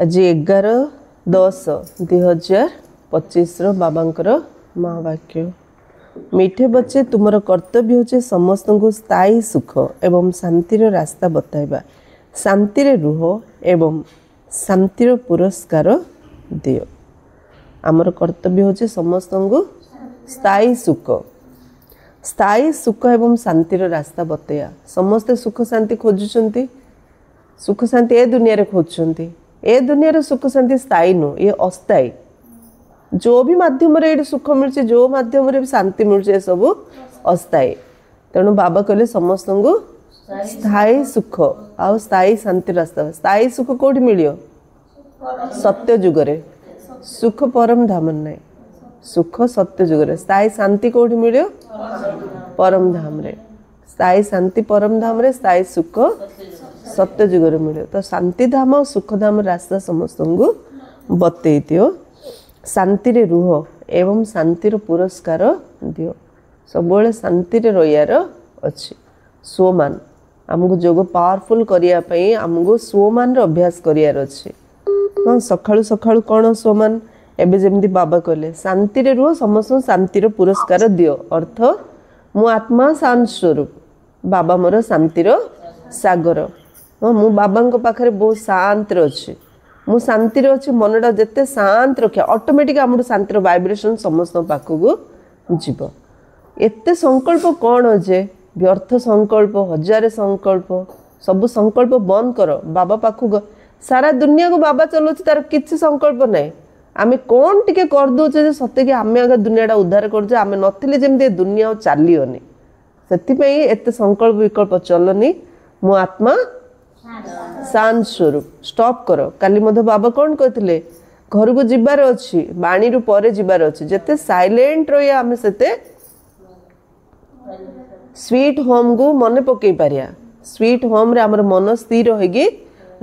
आज 11/10/2025 बाबांकर महावाक्य मीठे बच्चे तुमर कर्तव्य होचे समस्त को स्थायी सुख एवं शांतिर रास्ता बताइबा शांति रुह एवं शांतिर पुरस्कार दियो। आमर कर्तव्य होचे समस्त को स्थायी सुख एवं शांतिर रास्ता बतैया। समस्ते सुख शांति खोजुचंती, सुख शांति ए दुनिया रे खोजुचंती। ए दुनिया रे सुख शांति स्थायी नो, ये अस्थायी। जो भी माध्यम रे सुख मिलছে, जो माध्यम रे शांति मिलছে, सब अस्थायी। तेणु बाबा कहले समस्त को स्थायी सुख आ स्थायी शांति रास्ता। स्थायी सुख कोठी मिलियो? सत्य जुग रे। सुख परम धाम नहीं, सुख सत्य जुग रे। स्थायी शांति कोठी मिलियो? परम धाम रे। स्थायी शांति परम धाम रे, स्थायी सुख सत्य जुग रे मिलियो। तो शांति धाम और सुख धाम रास्ता समस्त को बतई दियो। शांति रे रुह एवं शांतिर पुरस्कार दियो। सब शांति रे रहियार अछि। स्वमान आमको जोग पावरफुल करिया पई आमको स्वमान रो अभ्यास करियार अछि। हां सखाळु सखाळु कोन स्वमान एबे जेमति बाबा कहले शांति रे रुह समस्त शांतिर पुरस्कार दियो। अर्थ मु आत्मा शांत स्वरूप, बाबा मोर शांतिर सागर। हां मु बाबांको पाखरे बहुत शांत अछि, मु शांति अच्छे। मनटा जिते शांत रखा ऑटोमेटिक आम शांतिर वाइब्रेशन समस्त पाखक जीव। एत संकल्प कौन जे व्यर्थ संकल्प, हजार संकल्प, सब संकल्प बंद कर। बाबा पाखक सारा दुनिया को बाबा चलाउछ, तार किसी संकल्प ना। आम कौन टिके कर दौचे सत्य कि आम आगे दुनियाटा उद्धार कर आम नथिले जमी दुनिया चलियोनी। से एत संकल्प विकल्प चलनी। मो आत्मा शांत स्वरूप स्टॉप करो। काली मध्य बाबा कौन कहते घर को जीवार अच्छी, बाणी रु परे जीवार अच्छी। जिते साइलेंट रही आम सेते स्वीट होम को मन पकई पारिया। स्वीट होम रे आमर मन स्थिर होगी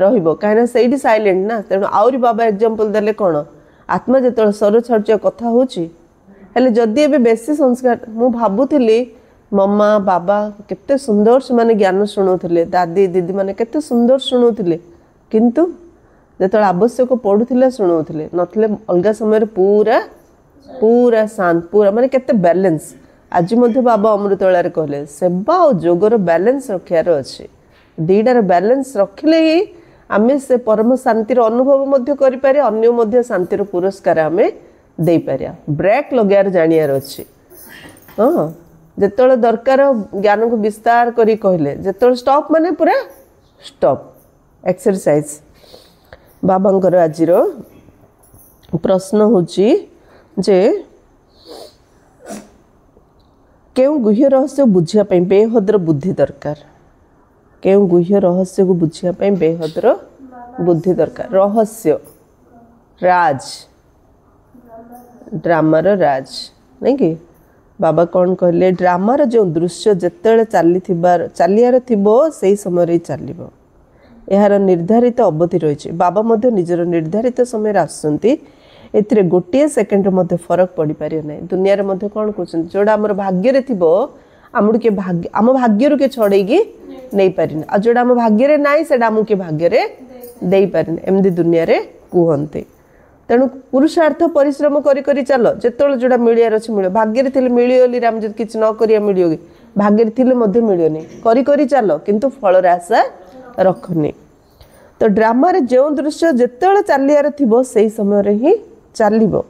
रहिबो, कहीं से साइलेंट ना। तेणु आउरी बाबा एग्जांपल देले कौन आत्मा जो सर छाड़ कथा होची हेले जदि एबे बेसी संस्कार। मु भाबुथिली मम्मा बाबा केते सुंदर से माने ज्ञान शुणुले, दादी दीदी माने केते सुंदर शुणुले, किंतु जेतल आवश्यक पढ़ुले शुणुले नथिले अलगा समय पूरा पूरा शांत, पूरा माने केते बैलेंस। आज मध्य बाबा अमृतलारे कहले सेवा और जोगर बैलेंस रखियार अछि। दीडार बैलेंस रखिले ही आमे से परम शांतिर अनुभव मध्य करि पारे, अन्य मध्य शांतिर पुरस्कार आमे देई पारिया। ब्रेक लगार जानियार अछि। हां जेतल दरकार ज्ञान को विस्तार करी कहले, जेतल स्टॉप माने पूरा स्टॉप एक्सरसाइज। बाबांकर आजिर प्रश्न होची जे केउ गुह्य रहस्य बुझिया पई बेहद्र बुद्धि दरकार। केउ गुह्य रहस्य को बुझिया पई बेहद्र बुद्धि दरकार। रहस्य राज, ड्रामार राज नहीं कि बाबा कौन कहले ड्रामार जो दृश्य जिते चलियार थिबो सेही समय चलिबो। यार निर्धारित अवधि रही। बाबा मध्य निजर निर्धारित समय आसुंती। एथिरे गोटे सेकेंड मध्य फरक पड़ पारे ना। दुनिया रे मध्य कौन कहते जोड़ा आम भाग्य रे थिबो आमु के भाग्य आम भाग्य के छड़ेगी नहीं पारिन, आ जोड़ा आम भाग्य नाई से आमु के भाग्य रे दे पारिन। एमदी दुनिया रे कहते। तेणु पुरुषार्थ परिश्रम करी करी चल, जिते जोड़ा मिलियार अच्छे मिल। भाग्य थे मिलगली आम जो किसी न करिया मिलियो कि भाग्य थे मिलनी। करी करी चल किंतु फलर आशा रखनी। तो ड्रामा रे जो दृश्य जिते चलियार थी से समय ही चलो।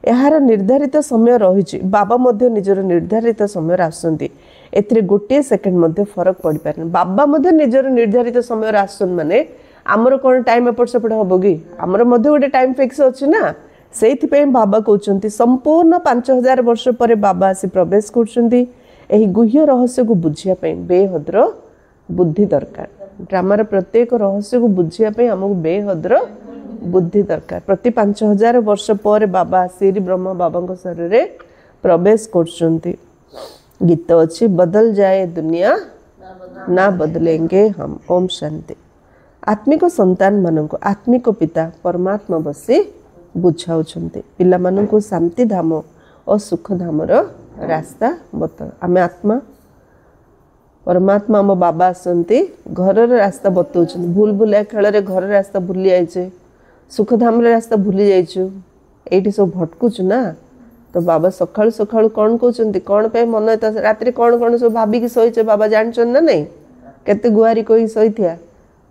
यार निर्धारित समय रही। बाबा मध्य निजर निर्धारित समय आसुंती। एथिरे गोटे सेकेंड मध्य फरक पड़ पारे। बाबा मध्य निजर निर्धारित समय आसन माने आमर कौन टाइम एपट सेपट हम कि आमर गोटे टाइम फिक्स अच्छी ना। से बाबा कहते संपूर्ण 5000 वर्ष पर बाबा आसी प्रवेश कर गुह्य रहस्य को बुझियापी बेहद्र बुद्धि दरकार। ड्रामार प्रत्येक रहस्य को बुझियापी आमको बेहद्र बुद्धि दरकार। प्रति 5000 वर्ष पर बाबा आसी ब्रह्म बाबा शरीर में प्रवेश कर। गीत अच्छी बदल जाए दुनिया ना बदलेंगे हम। ओम शांति। आत्मिक संतान मानक आत्मिक पिता परमात्मा बसी बुझाऊँच पिला मानक शांति धाम और सुख धामर रास्ता बता। आम आत्मा परमात्मा आम बाबा आसती घर रास्ता बतौन। भूल भुलिया खेल घर रास्ता भूली जाइए सुखधाम रास्ता भूली जाइछु एठी सब भटकुछु ना तो बाबा सकाळु सकाळु कौन कहते कौन पे मन रात कौन कौन सब भाविकी शोचे बाबा जानछन ना नहीं केते गुहारी कोई शोइथिया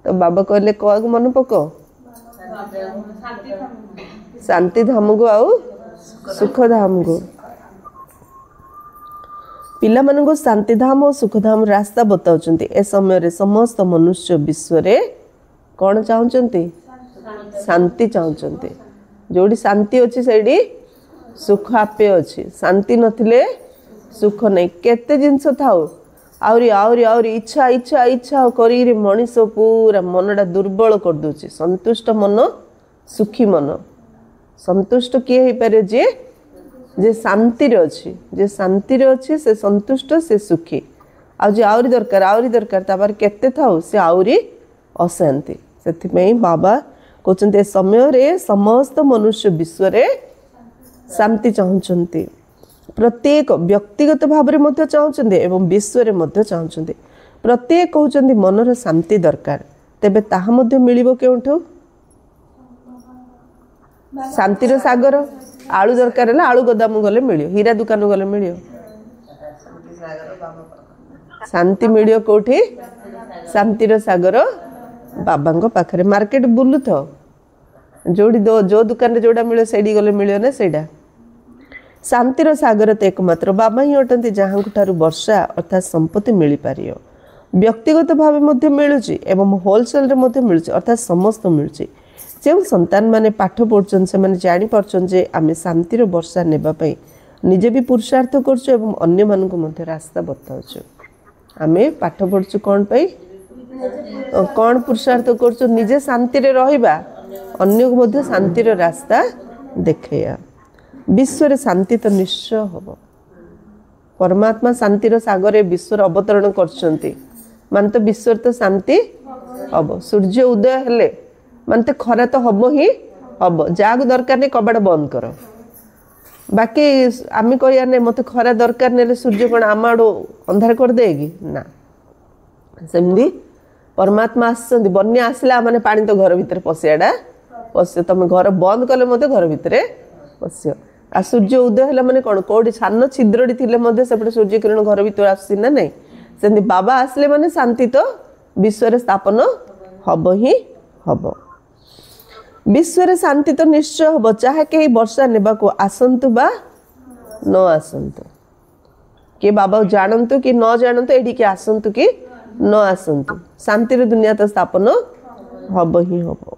तो बाबा कहले कह मन पक शांति धाम को आउ सुख धाम को पिला मन को शांति धाम और सुख धाम रास्ता बताउछन्ती ए समय रे समस्त मनुष्य विश्व रे कौन चाहते शांति चाहते जोड़ी शांति अच्छी सेठी सुख आपे अच्छी शांति नथिले सुख नहीं केते जिनस थाउ आउरी आउरी आउरी इच्छा इच्छा इच्छा करी मनीष पूरा मनटा दुर्बल कर दूची संतुष्ट मन सुखी मन संतुष्ट किए हो पारे जे शांति रे अच्छी जे शांति रे अच्छी से संतुष्ट से सुखी आउरी दरकार तापर केते थाउ से आउरी अशांति से बाबा कहते समय रे समस्त मनुष्य विश्व रे शांति चाहते प्रत्येक व्यक्तिगत भाव में चाहते एवं विश्व रे मध्य चाहते प्रत्येक कहते मनर शांति दरकार तेबे ताहा मध्य मिलिबो केउठो शांतिर सागर आलू दरकार है आलू गोदाम गले मिलियो हीरा दुकान गले मिलियो शांति मिलियो कोठी शांतिर सागर बाबा पाखरे मार्केट बुलु था जोड़ी जो दुकान रे जोड़ा मिले सेडी गले मिलियो ना सेडा शांतिर सागर तो एकमात्र बाबा ही अटंती जहाँ ठारू वर्षा अर्थात संपत्ति मिल पारियो व्यक्तिगत भाव मध्य मिलुची एवं होलसेल रे मध्य मिलुची अर्थात समस्त मिलुची जो संतान माने पाठ पढ़ुछन से माने जानि परछन जे आमे शांतिर वर्षा नेबा पई निजे भी पुरुषार्थ करछु एवं अन्य मानक मध्य रास्ता बताउछु आमे पाठ पढ़छु कोन पई कौन पुरुषार्थ कर निजे शांति रे रहिबा अन्य को मध्य शांति रे रास्ता देखैया विश्व रे शांति तो निश्चय होबो परमात्मा शांति रो सागर रे विश्व रे अवतरण करछंती मान तो विश्व तो शांति हबो सूर्य उदय हेले मान तो खरा तो हबो ही हबो जागु दरकार ने कबाड़ बंद करो बाकी आमी कहया ने मते खरा दरकार नेले सूर्य कोन आमाडो अंधार कर देगी ना सेमदी परमात्मा आसछन्ती बन्या आसला माने पानी तो घर भितर पसियाडा पसियो तमे घर बंद कले मते घर भितरे पसियो आ सूर्य उदय हला माने कोन कोडी छान्न छिद्रडी थिले मते सेपटे सूर्य किरण घर भितर आसी ना नहीं सेमदी बाबा आसले माने शांति तो विश्व रे स्थापन हबो ही हबो विश्व रे शांति तो निश्चय हबो चाहे के वर्षा नेबा को आसंतु बा न आसंतु के बाबा जानंतु कि न जानंतु एडी के आसंतु कि न आसंतु शांति रे दुनिया तो स्थापन हबो ही हबो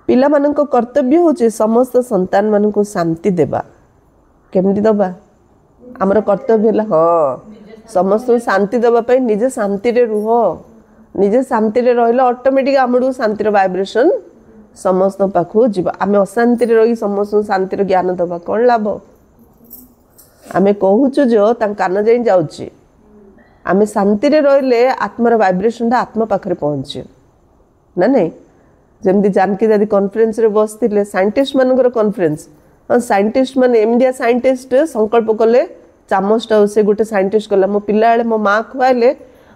पिला मानक कर्तव्य होचे समस्त संतान मानक शांति देबा केमति दबा हमर कर्तव्य हला हां समस्त शांति देबा पई निजे शांति रे रुह निजे शांति रे रहले ऑटोमेटिक हमडू शांति रे वाइब्रेशन समस्त पाखु जीवा आमे अशांति रे रही समस्त शांति रे ज्ञान दबा कोन लाभ आमे कहूछु जो ता कान जाई जाउची आमे शांति रे रहले आत्मार वाइब्रेशन दा आत्मा पाखरे पहुंचे ना नहीं जमदी जानकी दादी कॉन्फ्रेंस रे बसतिले साइंटिस्ट मानकर कॉन्फ्रेंस साइंटिस्ट माने एमडिया साइंटिस्ट संकल्प कले चामचटा से गोटे साइंटिस्ट कला मो पिला बेले मो माँ खुआले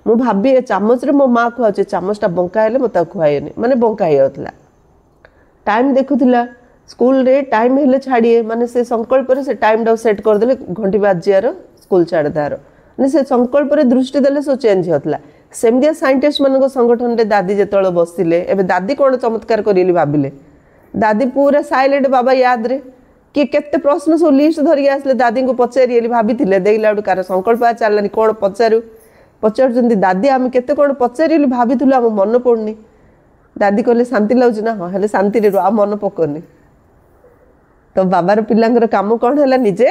मु भाबी ए चामच रे मो माँ खुआचे चामचटा बंका हेले मता खुआएनी माने बंका हे होतला टाइम देखुथिला स्कूल रे टाइम हेले छाड़िए माने से संकल्प रे से टाइम डा सेट कर देले घंटी बाजियार स्कूल छाड़ दार माने से संकल्प रे दृष्टि देले सो चेंज होतला सेमदिया साइंटिस्ट मानक संगठन रे दादी जेतळ बसतिले एबे दादी कोन चमत्कार करिली भाबिले दादी पूरा साइलेंट बाबा याद रे कि केते प्रश्न सो लिस्ट धरि आसले दादी को पचारिली भाबिथिले देखलाडू कार संकल्प आ चललानी कोन पचारु पचारजंती दादी आमे केते कोन पचारिली भाबिथुलो हम मन पड़नी दादी कहले शांति लाउछ ना हां हेले शांति रे आ मन पकोनी तो बाबार पिलांगर काम कोन हला निजे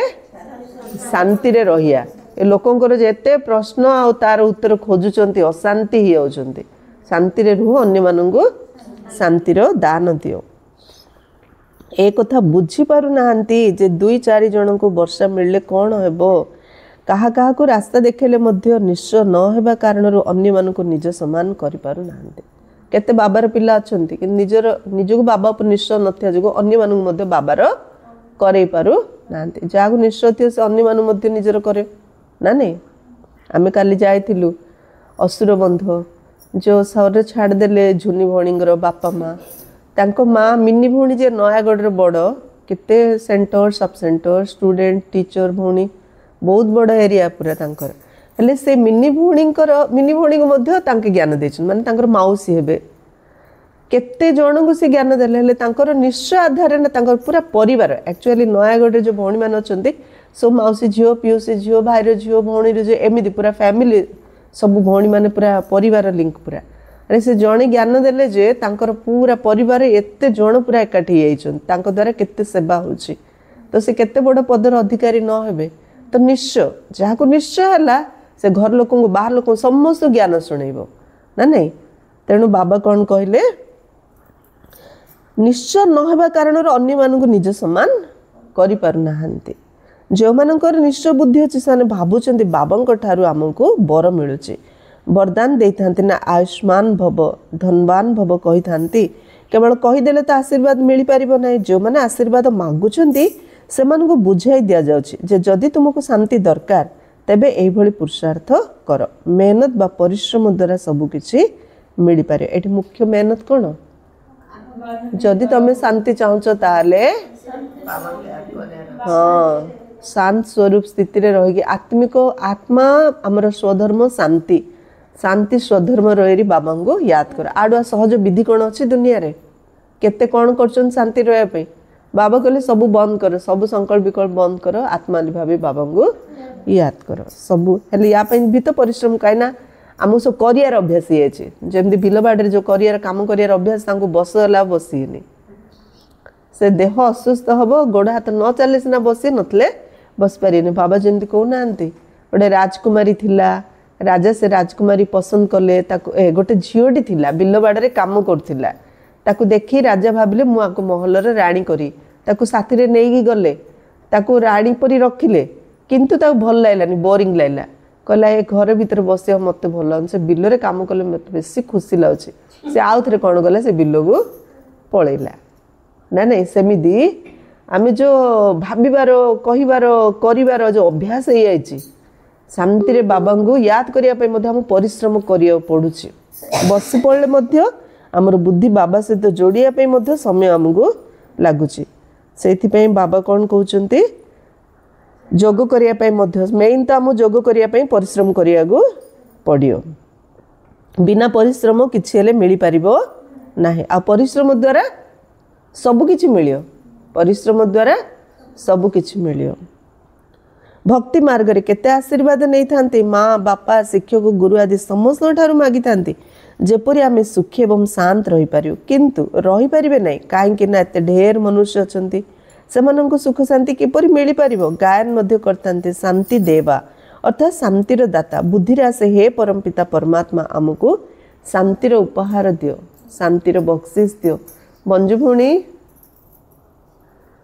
शांति रे रहिया ए लोकंकर जेते प्रश्न आ तार उत्तर खोजुचंती अशांति ही होचंती शांति रे रुह अन्य मानंगो शांति रो दान दियो ए कथा बुझी पारु नाहंती जे 2-4 जन को वर्षा मिलले कोन हेबो कहा कहा को रास्ता देखेले मध्य निश्चय न हेबा कारण रो अन्य मान को निज समान करि पारु नाहंती केते बाबार पिला अछंती कि निजको बाबा पर निश्चय नथिया जगो अन्य मान मध्य बाबार करे पारु नाहंती जागो निश्चय थियो से अन्य मान मध्य निजर करे ना नहीं आमे काली जाइथिलु असुर बंध जो सहर छाड़ देले झुनी भणींगर बापा माँ तांको माँ मिनी भौणी जे नयागढ़ बड़ केते centre sub centre student teacher भौणी बहुत बड़ एरिया पूरा तांकर हेले से मिनी भौणी को मध्य तांके ज्ञान देछन माने तांकर माउसी हेबे केते जन को से ज्ञान देले हेले तांकर निश्चय आधार ना तांकर पूरा परिवार एक्चुअली नयागढ़ जो भौणी मान अछंती सो माउसी झियो पिउसी झियो भाईर झियो भौणी जो एमिति पूरा फैमिली सब भौणी माने पूरा परिवार लिंक पूरा अरे से जणे ज्ञान देले जे तांकर पूरा परिवार एते जण पूरा एकाठी आइछन तांको द्वारा केते सेवा होछि तो से केते बड़ पदर अधिकारी न हेबे तो निश्चय जहाँ को निश्चय हला से घर लोक को बाहर लोक समस्त ज्ञान शुणेबो ना नहीं तेणु बाबा कौन कहले निश्चय न हेबा कारण अन्य मानक निज समान करि पारु नाहंती जो मानकर निश्चय बुद्धि अछि से भाबुचंती बाबांक ठारू हमको बर मिलुची वरदान देइथांती ना आयुष्मान भव धनवान भव कहि थांती केवल कहीदेले तो आशीर्वाद मिल पारिबो नाही जो माने आशीर्वाद मागुचंती से मानक बुझाई दिया जाउची जे जदि तुमको शांति दरकार तेबे एही भली पुरुषार्थ कर मेहनत बा परिश्रम द्वारा सब किछि मिल पारे एठी मुख्य मेहनत कोन जदि तमे शांति चाहूच ताले हाँ शांत स्वरूप स्थिति रे रही आत्मिक आत्मा आमर स्वधर्म शांति शांति स्वधर्म रही बाबा को याद कर आडुआ सहज विधि कौन अच्छी दुनिया रे केते कौन कर शांति रही बाबा कहले सब बंद कर सब संकल्प विकल्प बंद कर आत्मा भाव बाबा को याद कर सब हेले या भी तो परिश्रम कहीं आम सब करियार अभ्यास ये जमी बिल बाड़े जो करियार काम करियार अभ्यास बसला बसीनी से देह असुस्थ हम गोड़ हाथ न चले सीना बसी नथले बस पारे बाबा जमी कहना गोटे राजकुमारी थिला राजा से राजकुमारी पसंद कले गोटे झीटी थिला बिल बाड़े काम करथिला ताकू देखी राजा भाविले मु आको महलर राणी करी ताकू साथी रे नेगी गले ताकू राणी परी रखिले किंतु ताकू भल लागलानी बोरिंग लागला कहला ए घर भीतर बसिया मते भल लागन से बिल रे काम कले मते बेसी खुशी लाउछि से आउ थरे कोन गला से बिल को पळैला ना नहीं सेमिदी आमे जो भाबिबार कहिबार करिबार जो अभ्यास हे आइछि शांति रे बाबा को याद करिया पे मध्य हम परिश्रम करिया पडुछि बसी पड़ले मध्य हमर बुद्धि बाबा सहित जोड़िया पे मध्य समय हमको लागुछि सेथि पे बाबा कौन कहउचंती जोग करिया पे मध्य मेन तो हम जोग करिया पे परिश्रम करिया को पड़ियो बिना परिश्रम किछि हेले मिली परिबो नाही आ परिश्रम द्वारा सब किछि मिलियो परिश्रम द्वारा सब किछि मिलियो भक्ति मार्ग रे केते आशीर्वाद नहीं थांती माँ बापा शिक्षक गुरु आदि समस्त ठारू मागी थांती जेपरी आमे सुखी एवं शांत रही पारियो किंतु रही परिबे नहीं काहेकि ना एते ढेर मनुष्य अछंती सेमानंको सुख शांति किपरि मिली पारिबो गायन मध्य करतांती शांति देवा अर्थात शांतिर दाता बुद्धि आसे हे परम पिता परमात्मा हमको शांतिर उपहार दियो शांतिर बख्शिश दियो मंजू भूणी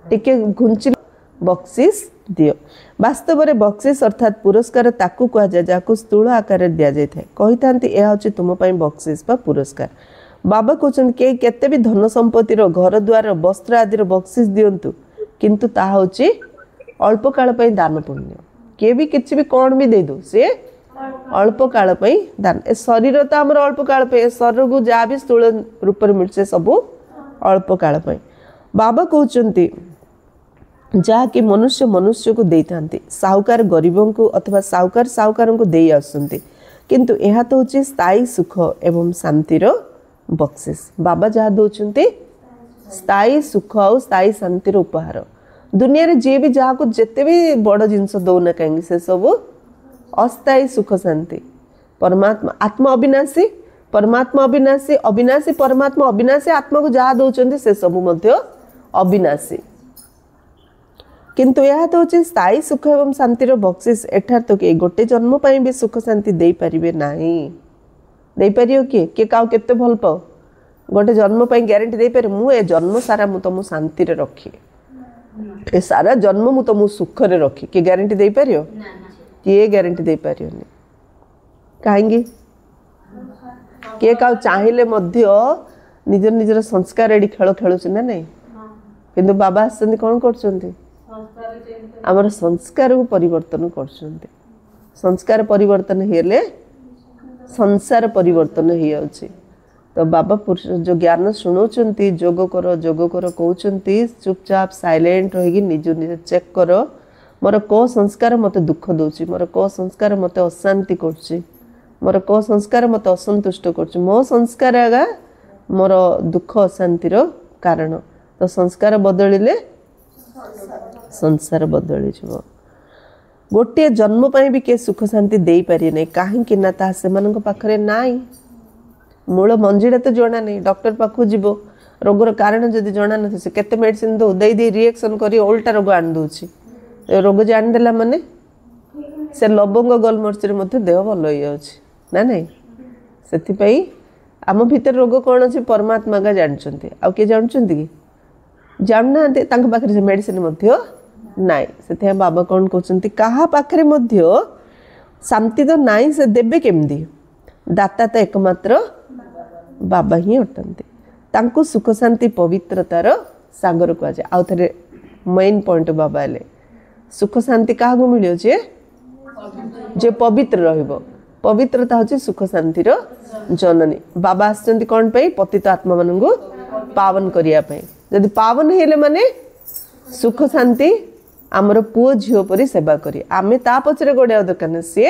टिके घुंची बख्शिश दियो वास्तव में बख्शिश अर्थात पुरस्कार ताकू कह जाए जहाँ स्थूल आकार दि जाए कही था यह हूँ तुम बख्शिश बा पुरस्कार बाबा कहते के केते भी धन संपत्ति घर द्वार वस्त्र आदि बख्शिश दिंतु किंतु ताहा हूँ अल्प काल दान पुण्य किए भी किसी भी कौन भी दे दो सी अल्प काल दान ए शरीर तो आम अल्प काल शरीर को जहाँ भी स्थूल रूप में मिलছে सब अल्प काल बाबा कहते जहाँकि मनुष्य मनुष्य को दे था साहूकार गरीबों को अथवा साहूकार साहूकार को दे आसुंती किंतु यह तो हूँ स्थायी सुख एवं शांतिर बख्शिश बाबा जहाँ दौरान स्थायी सुख और स्थायी शांतिर उपहार दुनिया रे जी भी जहाँ को जिते भी बड़ जिनस दौना कहीं से सब अस्थायी सुख शांति परमात्मा आत्मा अविनाशी परमात्मा अविनाशी अविनाशी परमात्मा अविनाशी आत्मा को जहाँ दौरान से सब अविनाशी किंतु यह तो हूँ स्थायी सुख एवं शांतिर बख्शिश एठार तो किए गोटे जन्म पर भी सुख शांति दे पारिबे नाही दे पारियो किए काउ केते भल पाओ गोटे जन्म पर ग्यारंटी दे पारे मु ए जन्म सारा मु तुम शांति रे रखी ए सारा जन्म मु तुम सुख रे रखी कि ग्यारंटी दे पारियो किए ग्यारंटी दे पारियोनी काहेंगी किए काउ चाहिले मध्य निजर निजर संस्कार एडी खेल खेलुछ ना नहीं किंतु बाबा आसନ୍ତି कोन करछंती आमर संस्कार को परिवर्तन करछंती संस्कार परिवर्तन हेले संसार परिवर्तन हो जाउछि तो बाबा पुरुष जो ज्ञान शुणाउछंती जोग कर कहउछंती चुपचाप साइलेंट रही निज निज चेक कर मोर को संस्कार मते दुख दउची मोर को संस्कार मते अशांति करची मोर को संस्कार मते असंतुष्ट करची मो संस्कार आगा मोर दुख अशांतिर कारण तो संस्कार बदलिले संसार बदली जीव गोटे जन्म पाई भी के सुख शांति दे पारे नहीं कहीं ना ता से पाखरे नाई मूल मंजिड़ा तो जना नहीं डॉक्टर पाखु जीव रोगर कारण जदि जना न से केते मेडिसिन दो दे दे रिएक्शन करी उल्टा रोग आन दउची रोग जान देला माने से लवंग गोलमरिच रे मध्य देह भल होई जाउची ना नहीं सेति पई आम भीतर रोग कौन अच्छे परमात्मा का जानते आउ किए जानते कि जानना पाखे से मेडिसिन नाई से बाबा कौन कहते क्या पाखे शांति तो नाई से देवे केमती दाता तो एकमात्र बाबा ही अटंती तांको सुख शांति पवित्रतार सागर कहुए आउ थे मेन पॉइंट बाबा ले सुख शांति क्या मिले जे पवित्र रहिबो पवित्रता हूँ सुख शांतिर जननी बाबा आसचंती कौन पे पतित आत्मा मान पावन करने जदि पावन हेले माने सुख शांति आमर पुओ झील परी सेवा करी आमे ता पछरे गोड़े दरकार सी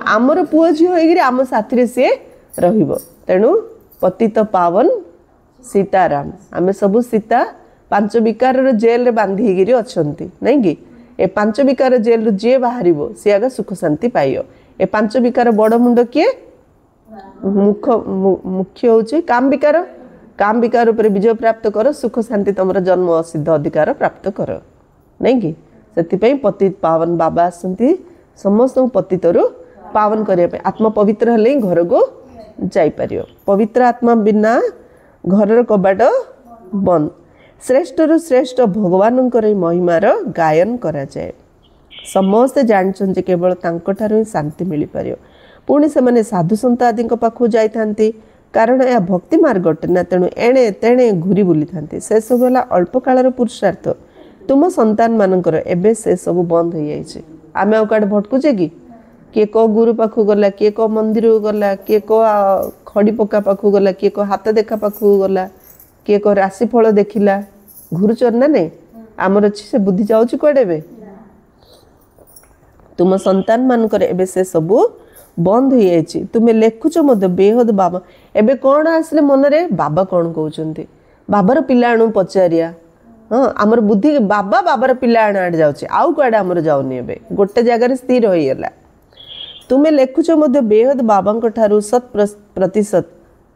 आमर पुओ झील आम साथी सी रहिबो तेणु पतित पावन सीताराम आमे सबु सीता पांच विकार जेल रे बांधी अछंती नहीं कि ए पांच विकार जेल जी बाहर सी आगे सुख शांति पाइयो ए पांच विकार बड़ मुंड किए मुख्य हूँ काम विकार उपर विजय प्राप्त कर सुख शांति तुम जन्म असिद्ध अधिकार प्राप्त कर नहीं कि से पतित पावन बाबा आसती समस्त पतितर पावन करने आत्मा पवित्र हेले घर को जापर पवित्र आत्मा बिना घर कबाट बंद श्रेष्ठ रु श्रेष्ठ भगवान महिमार गायन करा जाए समस्ते जानते केवल तांको शांति मिल पार पुणी से साधु सन्त आदि पाखु जाती कारण यह भक्ति मार्ग अटे ना तेणु एणे तेणे घूरी बुली था से सब है अल्प कालर पुरुषार्थ तुम संतान मानकर एबे से सब बंद हो जाए आम आड़े भटकुचे कि किए को गुरु पाखु गला किए को मंदिर गला किए को खड़ी पका पाखु गला किए को हाथ देखा पाखु गला किए को राशिफल देखिला घुरुचर ना नहीं आमर अच्छी से बुद्धि जाऊँगी कड़े तुम संतान मानकर एबे से सबू बंद हो जाए तुम्हें लेखुच बेहद बाबा एबे कौन आसले मन रे बाबा कौन कहते बाबार पिला आणु पचारिया हाँ आमर बुद्धि बाबा बाबार पिला आण आड़े जाऊँचे आउ कड़े आमर जाऊनी एबे गोटे जगार स्थिर होईगला तुम्हें लेखुच बेहद बाबा ठारू 100%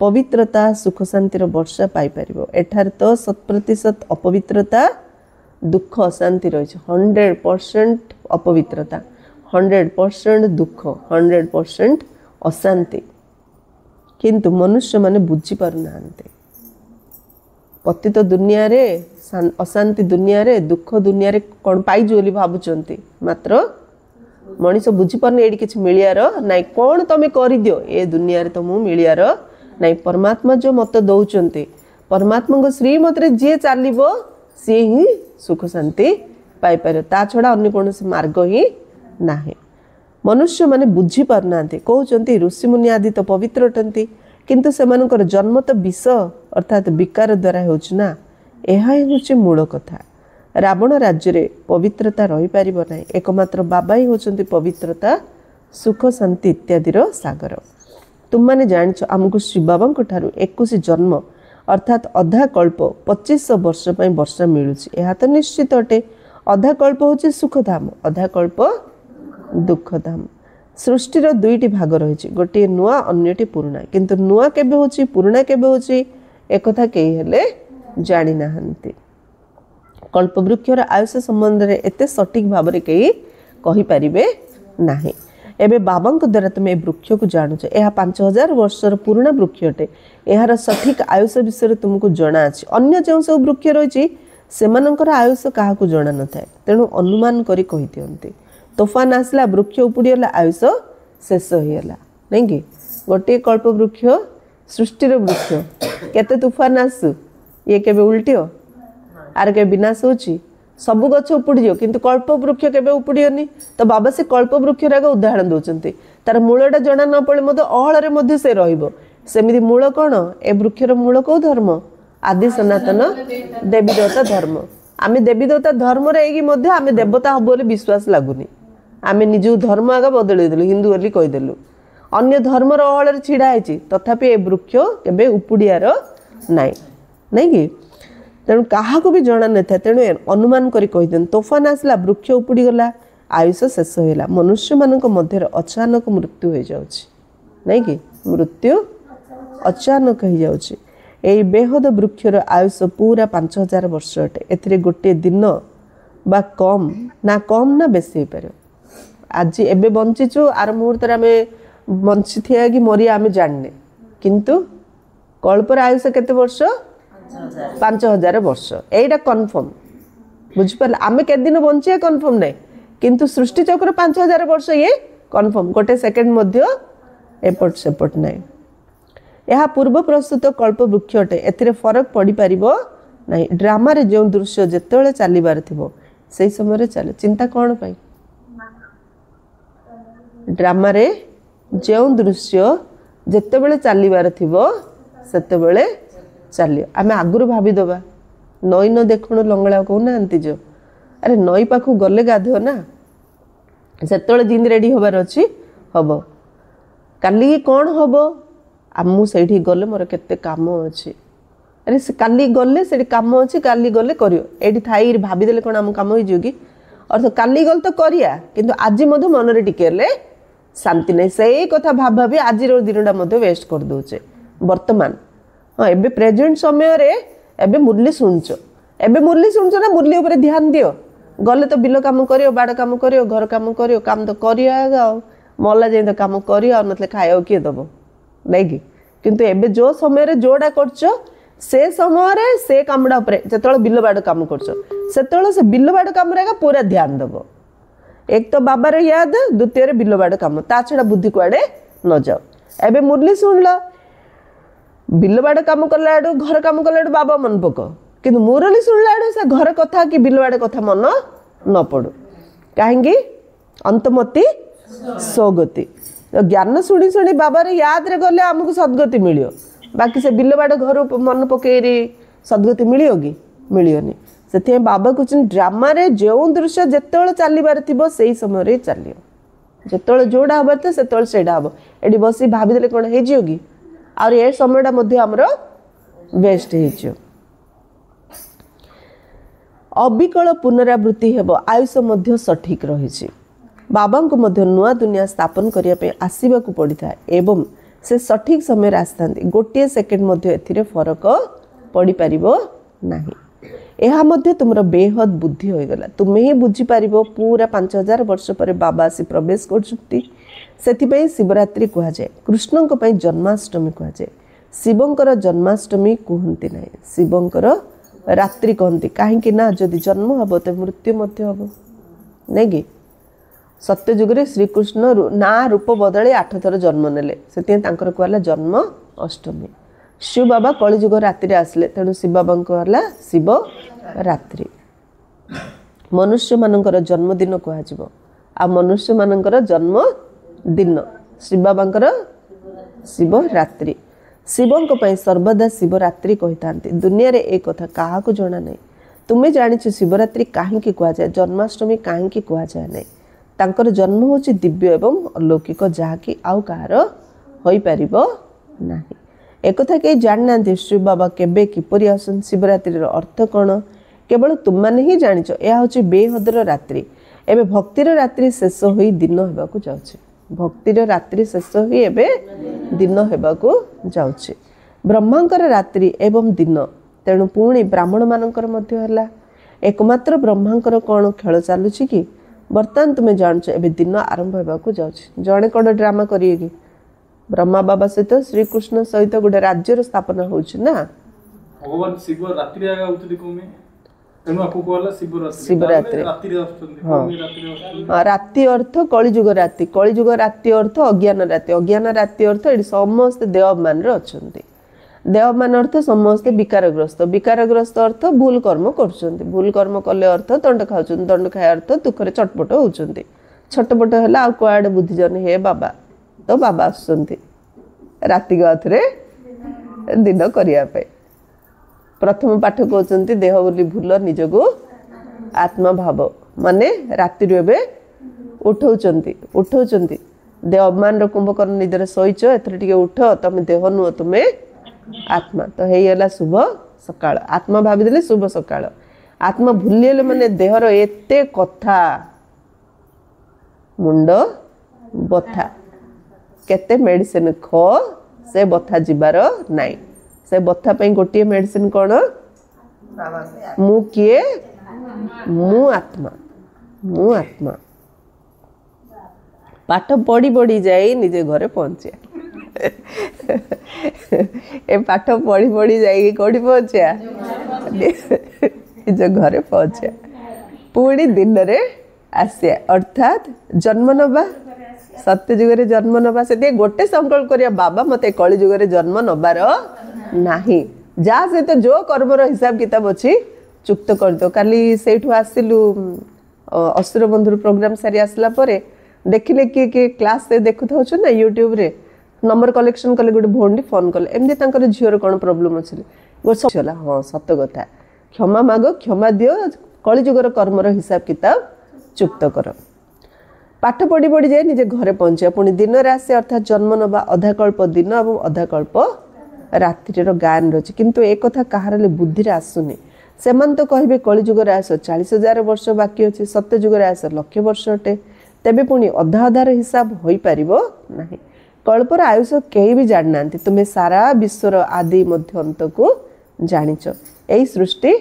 पवित्रता सुख शांतिर वर्षा पाइपर एठार तो 100% अपवित्रता दुख अशांति रही 100% अपवित्रता 100% दुख 100% अशांति किंतु मनुष्य माने बुझी पारना पतित दुनिया रे अशांति दुनिया रे दुख दुनिया रे कौन पाइज बोली भावुंट मात्र मनीष बुझी पारनी ये किसी मिलियार नाई कौन तुम्हें कर दियो ए दुनिया रे तो मु मिलियार नाई परमात्मा जो मत दौरान परमात्मा श्रीमत रे जी चलो सी ही सुख शांति पाइपर ता छड़ा अन्य कौन मार्ग ही ना मनुष्य माने बुझी पारना कहते ऋषिमुनि आदि तो पवित्र अटंती किंतु सेमानकर जन्म तो विष अर्थात विकार द्वारा होना यह हूँ मूल कथा रावण राज्य रे पवित्रता रही पार ना एकमात्र बाबा ही होचंती पवित्रता सुख शांति इत्यादि सागर तुम मैंने जान आमको श्री बाबा ठारू 21 जन्म अर्थात अधा कल्प 2500 वर्ष पर वर्षा मिलूँ यह तो निश्चित अटे अधा कल्प हूँ सुखधाम अधा कल्प दुखधाम सृष्टिर दुईटी भाग रही गोटे नुआ अन्यटी पुराणा किंतु नुआ केबे होची पुराणा केबे होची एकथा कई हेले जानी नाहंती कल्पवृक्षर आयुष संबंध में एते सटीक भाव में कई कही पारिबे नाही एबे बाबा द्वारा तुम वृक्ष को जानुच यह 5000 वर्षर पुराणा वृक्ष अटे यार सठिक आयुष विषय तुमको जना अछि अन्य जो सब वृक्ष रही सेमानकर आयुष क्या जना न था तेणु अनुमान करी कही दियंती तोफान आसला वृक्ष उपुड़ीगला आयुष शेष होगा नहीं कि गोटे कल्प वृक्ष सृष्टिर वृक्ष केते तूफान आसु ये केबे उल्टियो आर के विनाश होची सब गछ उपुड़ जाओ किंतु कल्प वृक्ष केबे उपुड़ियोनी तो बाबा से कल्प वृक्ष उदाहरण दौरान तार मूलटा जना न पड़े अहल से रहिबो सेमिति मूल कौन ए वृक्षर मूल कौ धर्म आदि सनातन देवी देवता धर्म आमे देवी देवता धर्म रे मध्य आमे देवता हब बोली विश्वास लागुनी आमे निज धर्म आगे बदल देलु हिंदू बोली कहीदेलु अन्य धर्मर अहल छिड़ा है तथापि ए वृक्ष केबे उपुड़ियार नाई नहीं कि तेणु क्या भी जना न था तेणु अनुमान करी कहीदेन तोफान आसला वृक्ष उपुड़ी गला आयुष शेष होला मनुष्य मान मध्य अचानक मृत्यु हो जाउछि नहीं कि मृत्यु अचानक हो जाउछि एई बेहद वृक्षर आयुष पूरा 5000 वर्ष अटे एथिरे गोटे दिन बा कम ना बेसी पारे आज एबे बंचीचु आर मुहूर्त आमे बंची थिया कि मरिया आमे जानने किंतु कल्पर आयुष केते वर्ष 5000 वर्ष एटा कन्फर्म बुझिपार आमे के दिन बंचिया कन्फर्म नहीं किंतु सृष्टि चक्र 5000 वर्ष ये कन्फर्म गोटे सेकेंड मध्य एपट सेपट नहीं यह पूर्व प्रस्तुत कल्प वृक्ष अटे एथिरे फरक पड़ी पारिबो नहीं ड्रामा रे जो दृश्य जेतेबेले चलीबार थिबो सेही समय चले चिंता कौन पाई ड्रामा रे जो दृश्य जेतेबेले चलीबार थिबो सेतेबेले चलियो आमे आगुरु भाभी दबा नई न देखुण लंगड़ा कहूना जो अरे नई पाखु गले गाधो ना सेतेबेले जिंद रेडी होबार अछि हबो काली कौन हबो आमु सेठी गले मोर केते काम अछि अरे से काली गले सेठी काम अछि काली गले करियो एठी थाई भाभी देले कोन आम काम होई जोगी अर्थ काली गल तो करिया किंतु आज मधु मन रे टिकेले शांति नहीं सेही कथा भाव भाभी आज रो दिनटा मधु वेस्ट कर दोचे वर्तमान हाँ एबे प्रेजेंट समय रे एबे मुरली सुनचो ना मुरली ऊपर ध्यान दियो गले तो बिल काम करियो बाड़ काम करियो घर काम करियो काम तो करियो आगा मल्ला जाई तो काम करियो मतलब खाइयो किए दबो नहीं कि किंतु एबे जो समय रे जोड़ा करछो से समय रे से कामडा ऊपर जेतळ बिल बाड़ काम करछो सेतळ से बिल बाड़ काम रे पूरा ध्यान दबो एक तो बाबा रे याद द्वितीय रे बिल बाड़ काम ता छडा बुद्धि कुआडे न जाओ एबे मुरली सुनलो बिल बाड़ काम करला घर काम करला बाबा मन पको किंतु मुरली सुनला से घर कथा कि बिल बाड़ कथा मन न पड़ो काहेंगी अंतमति सौगति ज्ञान शुणी शुणी बाबा रे याद रे गले आमको सद्गति मिलियो बाकी से बिल बाड़ घर मन पकेरी सद्गति मिलियो कि मिलियोनी से बाबा कहते ड्रामा रे जो दृश्य जेतेबेले चलीबार थिबो सेही समय रे चलियो जेतेबेले जोड़ा हबार तो सेतेबेले सेडा हबो एडी बसी भाभी देले कोन हे जियो कि और ये समयटा मध्य हमरो वेस्ट हे जियो अबिकल पुनरावृत्ति हेबो आयुष मध्य सठिक रहिछि बाबा को मध्य नुआ दुनिया स्थापन करिया पे आसीबा को पड़िथा एवं से सठिक समय आसथांती गोटे सेकेंड मध्य एथिरे फरक पड़ी पारिबो नाही एहा मध्य तुमरो बेहद बुद्धि होई गला तुमे ही बुझी पारिबो पूरा 5000 वर्ष पर बाबा आसी प्रवेश करछुती सेथिपई शिवरात्रि कहा जाए कृष्ण को पई जन्माष्टमी कहा जाए शिवंकर जन्माष्टमी कहंती नाही शिवंकर रात्रि कहंती काहे कि ना जदि जन्म हबो त मृत्यु मध्य हबो नेगी सत्य जुग रे श्री कृष्ण ना रूप बदले 8 थर जन्म नेले सेति तांकर कहला जन्म अष्टमी शिव बाबा कलिजुग रात्रि आसले तेणु शिव बाबा कहला शिव रात्रि मनुष्य मानकर जन्मदिन कह आ मनुष्य मानकर जन्म दिन शिव बाबांकर शिवरात्रि शिवंक पई सर्वदा शिवरात्रि कहितांती दुनिया रे एक कथा काहा को जणा नै तुमे जानिछ शिवरात्रि काहे की कहा जाए जन्माष्टमी काहे की कहा जाए नै तांकर जन्म होची दिव्य एवं अलौकिक जहा कि आउ कहार होई परिबो नाही एक कथा के जाननांती शिव बाबा केबे किपरि आसन शिवरात्रि रो अर्थ कोन केवल तुम माने ही जानिछ या होची बेहदर रात्रि एबे भक्तिर रात्रि शेष होई दिन हेबाकू जाउछि भक्तिर रात्रि शेष होई एबे दिन हेबाकू जाउछि ब्रह्मांकर रात्रि एवं दिन तेणु पुणी ब्राह्मण मानकर मध्य हला एकमात्र ब्रह्मांकर कोन खेल चालुछि कि बर्तमान तुमे जानछ एबे दिन आरंभ हेबाकू जाउछि जणे कोन ड्रामा करिए कि ब्रह्मा बाबा सहित श्रीकृष्ण सहित गोटे राज्यर स्थापना होछि ना भगवान शिव रात्रि आगा उतदि कोमे तेनु आपको कहला शिवरात्रि रात्रि आछथि कोमे रात्रि आछथि रात्रि अर्थ कलिजुग रात्रि अर्थ अज्ञान रात्रि अर्थ एडी समस्त देवमान रे अछंती देवमान अर्थ समस्त विकारग्रस्त अर्थ भूल कर्म करछंती भूल कर्म कले अर्थ दंड खाउछंती दंड खाय अर्थ दुखरे छटपट होउछंती छटपट होला आ कोआडे बुद्धिजन हे बाबा तो बाबा आसुछंती ରାତିକୁ ଆଉଥରେ ଦିନ କରିବା ପାଇଁ। ପ୍ରଥମ ପାଠ କହୁଛନ୍ତି ଦେହ ବୋଲି ଭୁଲ ନିଜକୁ ଆତ୍ମା ଭାବ, ମାନେ ରାତିରୁ ଏବେ ଉଠଉଛନ୍ତି ଦେହ ଅପମାନର କୁମ୍ଭକର୍ଣ୍ଣ ନିଦରେ ଶୋଇଛ, ଏଥର ଟିକେ ଉଠ, ତମେ ଦେହ ନୁହଁ ତୁମେ ଆତ୍ମା। ତ ହେଇଗଲା ଶୁଭ ସକାଳ। ଆତ୍ମା ଭାବିଦେଲେ ଶୁଭ ସକାଳ। ଆତ୍ମା ଭୁଲିଗଲେ ମାନେ ଦେହର ଏତେ କଥା, ମୁଣ୍ଡ ବଥା, କେତେ ମେଡିସିନ ଖଅ, ସେ ବଥା ଯିବାର ନାହିଁ। ସେ ବଥା ପାଇଁ ଗୋଟିଏ ମେଡିସିନ କ'ଣ? ମୁଁ କିଏ? ମୁଁ ଆତ୍ମା। ମୁଁ ଆତ୍ମା। ପାଠ ପଢ଼ି ପଢ଼ି ଯାଇ ନିଜେ ଘରେ ପହଞ୍ଚିବା। ଏ ପାଠ ପଢ଼ି ପଢ଼ି ଯାଇକି କେଉଁଠି ପହଞ୍ଚିବା? ନିଜ ଘରେ ପହଞ୍ଚିବା। ପୁଣି ଦିନରେ ଆସିବା, ଅର୍ଥାତ୍ ଜନ୍ମ ନେବା, ସତ୍ୟ ଯୁଗରେ ଜନ୍ମ ନେବା। ସେଥିପାଇଁ ଗୋଟେ ସଂକଳ୍ପ କରିବା, ବାବା ମୋତେ କଳି ଯୁଗରେ ଜନ୍ମ ନେବାର ନାହିଁ। ଯାହା ସହିତ ଯେଉଁ କର୍ମର ହିସାବ କିତାବ ଅଛି ଚୁକ୍ତ କରିଦିଅ। କାଲି ସେଇଠୁ ଆସିଲୁ ଅସୁର ବନ୍ଧୁର ପ୍ରୋଗ୍ରାମ ସାରି ଆସିଲା ପରେ ଦେଖିଲେ କିଏ କିଏ କ୍ଲାସ୍ ଦେଖୁଥାଉଛୁ ନା ୟୁଟ୍ୟୁବରେ, ନମ୍ବର କଲେକ୍ସନ୍ କଲେ। ଗୋଟେ ଭଉଣୀ ଫୋନ୍ କଲେ, ଏମିତି ତାଙ୍କର ଝିଅର କ'ଣ ପ୍ରୋବ୍ଲେମ୍ ଅଛି। ହେଲା, ହଁ ସତ କଥା, କ୍ଷମା ମାଗ, କ୍ଷମା ଦିଅ, କଳିଯୁଗର କର୍ମର ହିସାବ କିତାବ ଚୁକ୍ତ କର। ପାଠ ପଢ଼ି ପଢ଼ି ଯାଇ ନିଜେ ଘରେ ପହଞ୍ଚିବା। ପୁଣି ଦିନରେ ଆସେ, ଅର୍ଥାତ୍ ଜନ୍ମ ନେବା। ଅଧାକଳ୍ପ ଦିନ ଏବଂ ଅଧାକଳ୍ପ ରାତ୍ରିର ଗାନ ରହିଛି। କିନ୍ତୁ ଏ କଥା କାହାର ବୁଦ୍ଧିରେ ଆସୁନି। ସେମାନେ ତ କହିବେ କଳିଯୁଗରେ ଆସ 40,000 ବର୍ଷ ବାକି ଅଛି, ସତ୍ୟ ଯୁଗରେ ଆସ 1,00,000 ବର୍ଷ ଅଟେ। ତେବେ ପୁଣି ଅଧା ଅଧାର ହିସାବ ହୋଇପାରିବ ନାହିଁ। କଳ୍ପର ଆୟୁଷ କେହି ବି ଜାଣିନାହାନ୍ତି। ତୁମେ ସାରା ବିଶ୍ୱର ଆଦି ମଧ୍ୟ ଅନ୍ତକୁ ଜାଣିଛ। ଏହି ସୃଷ୍ଟି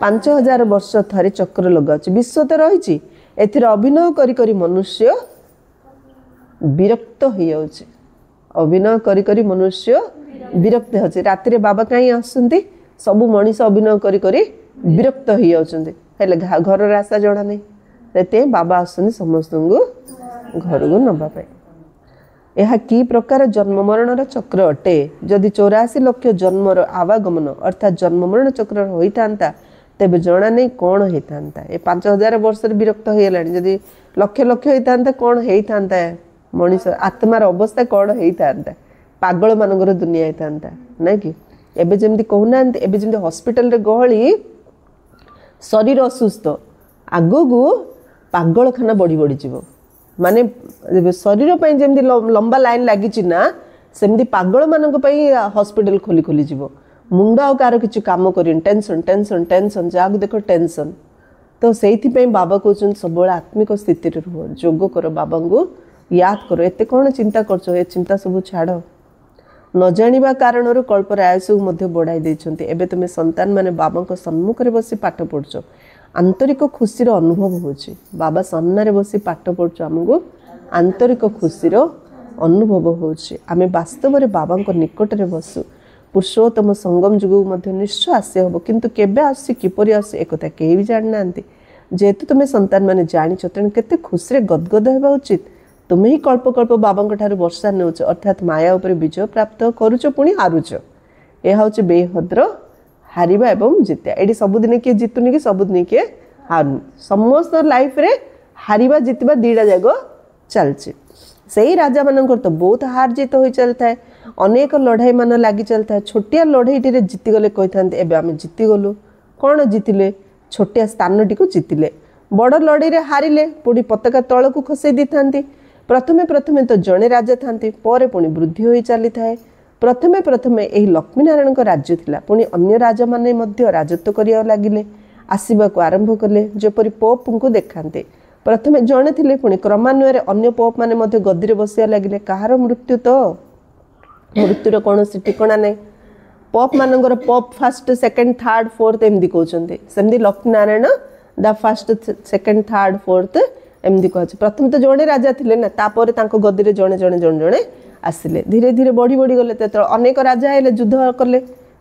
5,000 ବର୍ଷ ଥରେ ଚକ୍ର ଲଗାଉଛି। ବିଶ୍ୱ ତ ରହିଛି, ଏଥିରେ ଅଭିନୟ କରି କରି ମନୁଷ୍ୟ ବିରକ୍ତ ହେଇଯାଉଛି। ଅଭିନୟ କରି କରି ମନୁଷ୍ୟ ବିରକ୍ତ ହେଉଛି। ରାତିରେ ବାବା କାହିଁ ଆସୁଛନ୍ତି? ସବୁ ମଣିଷ ଅଭିନୟ କରି କରି ବିରକ୍ତ ହେଇଯାଉଛନ୍ତି, ହେଲେ ଘରର ଆଶା ଜଣା ନାହିଁ। ସେଥିପାଇଁ ବାବା ଆସୁଛନ୍ତି ସମସ୍ତଙ୍କୁ ଘରକୁ ନେବା ପାଇଁ। ଏହା କି ପ୍ରକାର ଜନ୍ମ ମରଣର ଚକ୍ର ଅଟେ? ଯଦି 84 ଲକ୍ଷ ଜନ୍ମର ଆବାଗମନ ଅର୍ଥାତ୍ ଜନ୍ମ ମରଣ ଚକ୍ର ହୋଇଥାନ୍ତା, ତେବେ ଜଣା ନାହିଁ କ'ଣ ହେଇଥାନ୍ତା। ଏ 5,000 ବର୍ଷରେ ବିରକ୍ତ ହେଇଗଲାଣି। ଯଦି ଲକ୍ଷ ଲକ୍ଷ ହେଇଥାନ୍ତା, କ'ଣ ହେଇଥାନ୍ତା? ମଣିଷ ଆତ୍ମାର ଅବସ୍ଥା କ'ଣ ହେଇଥାନ୍ତା? ପାଗଳମାନଙ୍କର ଦୁନିଆ ହେଇଥାନ୍ତା, ନାଇଁ କି? ଏବେ ଯେମିତି କହୁନାହାନ୍ତି, ଏବେ ଯେମିତି ହସ୍ପିଟାଲରେ ଗହଳି, ଶରୀର ଅସୁସ୍ଥ, ଆଗକୁ ପାଗଳଖାନା ବଢ଼ି ବଢ଼ିଯିବ। ମାନେ ଶରୀର ପାଇଁ ଯେମିତି ଲମ୍ବା ଲାଇନ୍ ଲାଗିଛି ନା, ସେମିତି ପାଗଳମାନଙ୍କ ପାଇଁ ହସ୍ପିଟାଲ ଖୋଲି ଖୋଲିଯିବ। ମୁଣ୍ଡ ଆଉ କାହାର କିଛି କାମ କରିନି, ଟେନସନ୍ ଟେନସନ୍ ଟେନସନ୍, ଯାହାକୁ ଦେଖ ଟେନସନ୍। ତ ସେଇଥିପାଇଁ ବାବା କହୁଛନ୍ତି ସବୁବେଳେ ଆତ୍ମିକ ସ୍ଥିତିରେ ରୁହ, ଯୋଗ କର, ବାବାଙ୍କୁ ୟାଦ କର। ଏତେ କ'ଣ ଚିନ୍ତା କରୁଛ? ଏ ଚିନ୍ତା ସବୁ ଛାଡ଼। ନ ଜାଣିବା କାରଣରୁ କଳ୍ପର ଆୟୁଷକୁ ମଧ୍ୟ ବଢ଼ାଇ ଦେଇଛନ୍ତି। ଏବେ ତୁମେ ସନ୍ତାନମାନେ ବାବାଙ୍କ ସମ୍ମୁଖରେ ବସି ପାଠ ପଢ଼ୁଛ, ଆନ୍ତରିକ ଖୁସିର ଅନୁଭବ ହେଉଛି। ବାବା ସାମ୍ନାରେ ବସି ପାଠ ପଢ଼ୁଛୁ, ଆମକୁ ଆନ୍ତରିକ ଖୁସିର ଅନୁଭବ ହେଉଛି। ଆମେ ବାସ୍ତବରେ ବାବାଙ୍କ ନିକଟରେ ବସୁ। ପୁରୁଷୋତ୍ତମ ସଙ୍ଗମ ଯୁଗକୁ ମଧ୍ୟ ନିଶ୍ଚୟ ଆସି ହେବ, କିନ୍ତୁ କେବେ ଆସୁଛି, କିପରି ଆସୁଛି, ଏକଥା କେହି ବି ଜାଣିନାହାନ୍ତି। ଯେହେତୁ ତୁମେ ସନ୍ତାନମାନେ ଜାଣିଛ, ତେଣୁ କେତେ ଖୁସିରେ ଗଦଗଦ ହେବା ଉଚିତ। ତୁମେ ହିଁ କଳ୍ପ କଳ୍ପ ବାବାଙ୍କ ଠାରୁ ବର୍ଷା ନେଉଛ, ଅର୍ଥାତ୍ ମାୟା ଉପରେ ବିଜୟ ପ୍ରାପ୍ତ କରୁଛ, ପୁଣି ହାରୁଛ। ଏହା ହେଉଛି ବେହଦ୍ର ହାରିବା ଏବଂ ଜିତିବା। ଏଠି ସବୁଦିନ କିଏ ଜିତୁନି କି ସବୁଦିନ କିଏ ହାରୁନି। ସମସ୍ତଙ୍କ ଲାଇଫରେ ହାରିବା ଜିତିବା ଦୁଇଟା ଯାକ ଚାଲିଛି। ସେଇ ରାଜାମାନଙ୍କର ତ ବହୁତ ହାର ଜିତ ହୋଇ ଚାଲିଥାଏ, ଅନେକ ଲଢ଼ାଇ ମାନ ଲାଗି ଚାଲିଥାଏ। ଛୋଟିଆ ଲଢ଼େଇଟିରେ ଜିତିଗଲେ କହିଥାନ୍ତି ଏବେ ଆମେ ଜିତିଗଲୁ। କ'ଣ ଜିତିଲେ? ଛୋଟିଆ ସ୍ଥାନଟିକୁ ଜିତିଲେ। ବଡ଼ ଲଢ଼େଇରେ ହାରିଲେ ପୁଣି ପତାକା ତଳକୁ ଖସେଇ ଦେଇଥାନ୍ତି। ପ୍ରଥମେ ତ ଜଣେ ରାଜା ଥାନ୍ତି, ପରେ ପୁଣି ବୃଦ୍ଧି ହୋଇ ଚାଲିଥାଏ। ପ୍ରଥମେ ଏହି ଲକ୍ଷ୍ମୀନାରାୟଣଙ୍କ ରାଜ୍ୟ ଥିଲା, ପୁଣି ଅନ୍ୟ ରାଜାମାନେ ମଧ୍ୟ ରାଜତ୍ୱ କରିବାକୁ ଲାଗିଲେ, ଆସିବାକୁ ଆରମ୍ଭ କଲେ, ଯେପରି ପୋପଙ୍କୁ ଦେଖାନ୍ତି। ପ୍ରଥମେ ଜଣେ ଥିଲେ, ପୁଣି କ୍ରମାନ୍ୱୟରେ ଅନ୍ୟ ପୋପ ମାନେ ମଧ୍ୟ ଗଦିରେ ବସିବା ଲାଗିଲେ। କାହାର ମୃତ୍ୟୁ? ତ ମୃତ୍ୟୁର କୌଣସି ଠିକଣା ନାହିଁ। ପୋପ ମାନଙ୍କର pope first, second, third, fourth ଏମିତି କହୁଛନ୍ତି। ସେମିତି Lakshminarayan the first, second, third, fourth ଏମିତି କୁହାଯାଉଛି। ପ୍ରଥମେ ତ ଜଣେ ରାଜା ଥିଲେ ନା, ତାପରେ ତାଙ୍କ ଗଦିରେ ଜଣେ ଆସିଲେ। ଧୀରେ ଧୀରେ ବଢ଼ି ବଢ଼ି ଗଲେ। ଯେତେବେଳେ ଅନେକ ରାଜା ହେଲେ, ଯୁଦ୍ଧ କଲେ,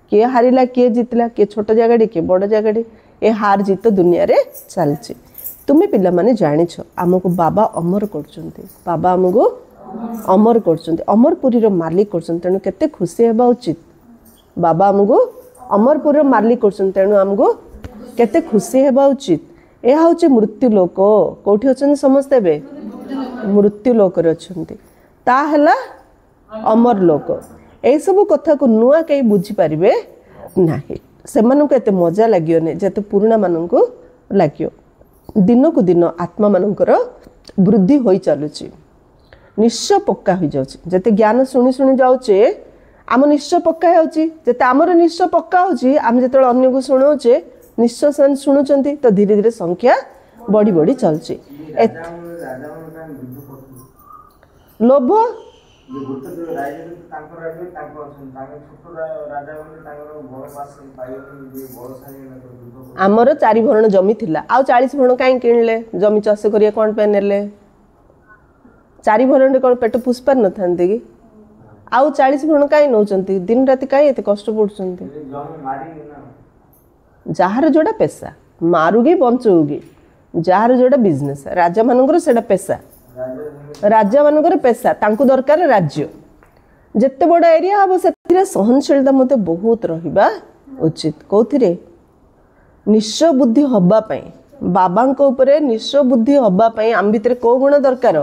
କିଏ ହାରିଲା କିଏ ଜିତିଲା, କିଏ ଛୋଟ ଜାଗାଟି କିଏ ବଡ଼ ଜାଗାଟି, ଏ ହାର ଜିତ ଦୁନିଆରେ ଚାଲିଛି। ତୁମେ ପିଲାମାନେ ଜାଣିଛ ଆମକୁ ବାବା ଅମର କରୁଛନ୍ତି। ବାବା ଆମକୁ ଅମର କରୁଛନ୍ତି, ଅମରପୁରୀର ମାଲିକ କରୁଛନ୍ତି। ତେଣୁ କେତେ ଖୁସି ହେବା ଉଚିତ। ବାବା ଆମକୁ ଅମରପୁରୀର ମାଲିକ କରୁଛନ୍ତି, ତେଣୁ ଆମକୁ କେତେ ଖୁସି ହେବା ଉଚିତ। ଏହା ହେଉଛି ମୃତ୍ୟୁ ଲୋକ। କେଉଁଠି ଅଛନ୍ତି ସମସ୍ତେ? ଏବେ ମୃତ୍ୟୁ ଲୋକରେ ଅଛନ୍ତି। ताहला अमर लोक यही सब कथा को नुआ कहीं बुझीपारे ना से एत मजा लगे जिते पुराणा मानक लगे दिन को दिन आत्मा मानकर वृद्धि हो चलुची निश्चय पक्का हो जाते ज्ञान शुणी शुणी जाऊे आम निश्चय पक्का होते आमर निश्चय पक्का होम जो अन्य को शुणाऊे निश्चय से शुणुंट तो धीरे धीरे संख्या बढ़ी बढ़ी चलची लोभ आमर 4 भरण जमी थिला आउ 40 भरण कहीं किणले जमी चाष करिया कौन पे नेले 4 भरण कौन पेट पुष पार न थांते कि आउ 40 भरण कहीं नौचंती दिन राति कहीं एते कष्ट पड़ुचंती जार जोड़ा पेशा मारुगी बंचुगी जार जोड़ा बिजनेस राजा मानकर सेटा पेशा राजा मानकर पेशा तांकु दरकार राज्य जिते बड़ एरिया हम से सहनशीलता मत बहुत रहिबा उचित कौथिरे निश्चय बुद्धि हवापाई बाबा उपरे निश्चय बुद्धि हवापाई आम भितर कौ गुण दरकार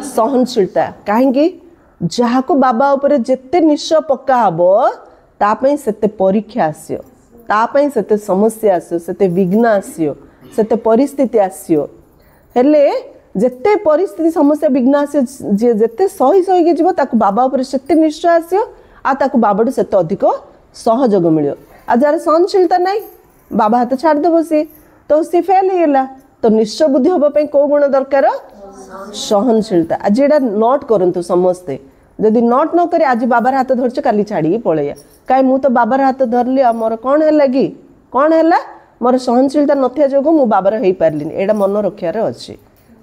सहनशीलता कहीं जहाँ को बाबा उपरे जिते निश्चय पक्का हबो तापई सेते परीक्षा आसियो तापई सेते समस्या आसियो सेते विघ्न आसियो सेते परिस्थिति आसियो हेले जिते परिस्थिति समस्या विघ्न आसियो जिते सही सही के जीव ताकू बाबा उपरे सेते निश्चय आसियो आ ताकू बाबाटू सेते अधिक सहयोग मिलियो आ जार सहनशीलता नहीं बाबा हाथ छाड़ देव सी तो सी फेल होगा तो निश्चय बुद्धि हाँपाई कौ गुण दरकार सहनशीलता आज एटा नोट करंतु समस्ते जदि नोट न करे आज बाबार हाथ धरछ काली छाड़ी पलैया कहीं मु तो बाबार हाथ धरली मोर कौन है कि कौन है मोर सहनशीलता नथिया जोगु मु बाबार हो पारलिनी एटा मन रखार अच्छी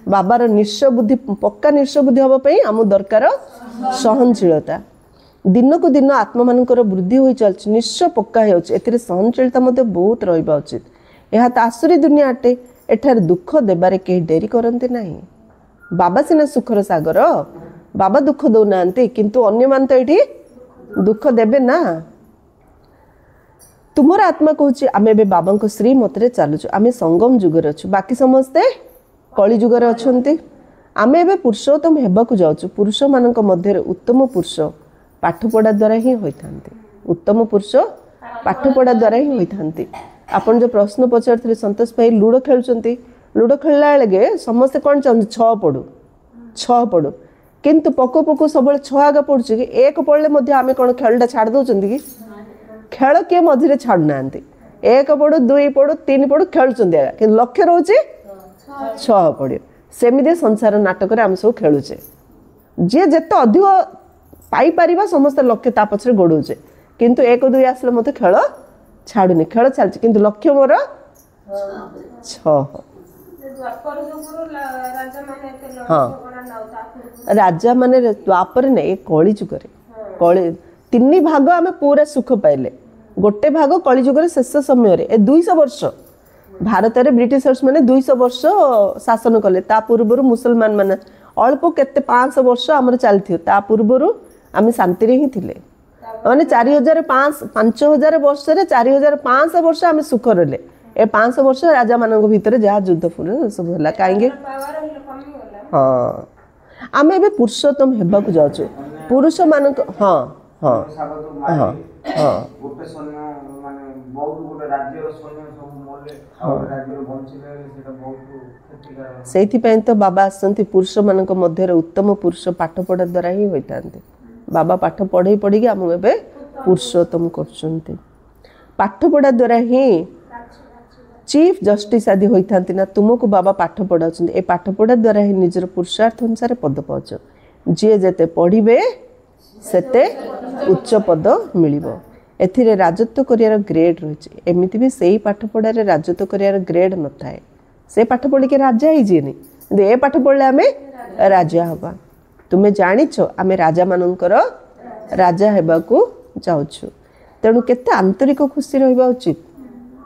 बाबार निश्चय बुद्धि पक्का निश्चय बुद्धि हाँपाई आम दरकार सहनशीलता दिन को दिन आत्मा मानकर वृद्धि हो चलती निश्चय पक्का हो सहनशीलता मत बहुत रहा उचित यह तो आसुरी दुनिया अटे एठार दुख देबारे कहीं डेरी करते नहीं बाबा सिना सुखर सागर बाबा दुख दौना किंतु अन्य मान तो ये दुख देबे ना तुमर आत्मा कहूँ आम ए बाबा श्रीमत चलुचु आम संगम जुगर अच्छु बाकी समस्ते कली जुगर अच्छा आम ए पुरुषोत्तम होगाकू जाऊँ पुरुष मान मध्य उत्तम पुरुष पाठपढ़ा द्वारा ही होता उत्तम पुरुष पाठपढ़ा द्वारा ही होता आपन जो प्रश्न पचार संतोष भाई लुडो खेलुंट लुडो खेलला लगे समस्ते कौन चाहते 6 पढ़ू किंतु पको पको सब 6 आगे पढ़ुचे कि 1 पढ़ले आम कौन खेलटा छाड़ दौरान कि खेल किए मझे छाड़ना 1 पढ़ू 2 पढ़ू 3 पढ़ू खेलुंट आगे कि लक्ष्य रोचे 6 पढ़ सेमती संसार नाटक आम सब खेलुचे जी जिते अधिक पाई पारिबा समस्त लक्ष्य ता पछरे गोडुचे किंतु 1 2 आसले मते खेल छाड़ुनी खेल चलछि किंतु लक्ष्य मोर 6 हाँ राजा माने द्वापर नहीं कली जुगरे कली 3 भाग आम पूरा सुख पाइले गोटे भाग कली जुगरे शेष समय रे 200 वर्ष भारत रे ब्रिटिशर्स माने 200 वर्ष शासन कले ता पूर्व मुसलमान माने अल्प केते 500 वर्ष आमर चलथि ता पूर्व आम शांति ही थिले माने 4000 वर्ष 4500 वर्ष आम सुख रहे ए 500 वर्ष राजा मान भितर जहाँ युद्ध फुल सब है कहीं हाँ आम ए पुरुषोत्तम होगाकू जाऊँ पुरुष मान हाँ हाँ हाँ हाँ से तो बाबा आसती पुरुष मान मध्य उत्तम पुरुष पाठपढ़ा द्वारा ही होता बाबा पाठ पढ़े पढ़ी आम ए पुरुषोत्तम कर पाठपढ़ा द्वारा ही चीफ जस्टिस आदि होता ना तुमको बाबा पाठ पढ़ाऊँ ए पाठपढ़ा द्वारा ही निजर पुरुषार्थ अनुसार पद पाच जी जेते पढ़े सेते उच्च पद मिल एथिरे राजत्व करियार ग्रेड रही एमती भी सही पाठपढ़ा राजत्व करियार ग्रेड न थाए से पाठ पढ़ी के राजा ही जीनी ए पाठ पढ़ले आम राजा हवा तुम्हें जानिछ आम राजा मानकर राजा हेबाकू जाऊँ तेणु केते आंतरिक खुशी रहिबा उचित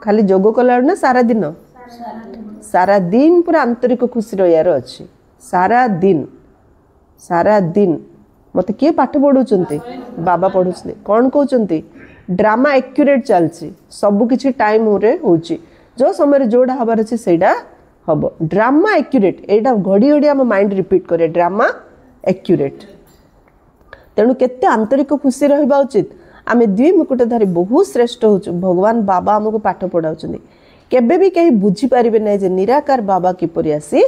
खाली जोग कला ना सारा दिन पूरा आंतरिक खुशी रहियार अच्छी सारा दिन मत किए पाठ पढ़ुंट बाबा पढ़ुं कौन कहते ड्रामा एक्यूरेट चलती सबकि टाइम रे होची जो समय जोड़ा हबार अच्छे सेटा हम ड्रामा एक्यूरेट यहाँ घड़ी घड़ी आम माइंड रिपीट करे ड्रामा एक्यूरेट तेणु केते आंतरिक खुशी रहिबा उचित आमे दुई मुकुटधारी बहुत श्रेष्ठ होचु भगवान बाबा हमको पाठ पढ़ाउछन्ती केबे भी कहीं बुझी पारिबे नै जे निराकार बाबा किपरि आसी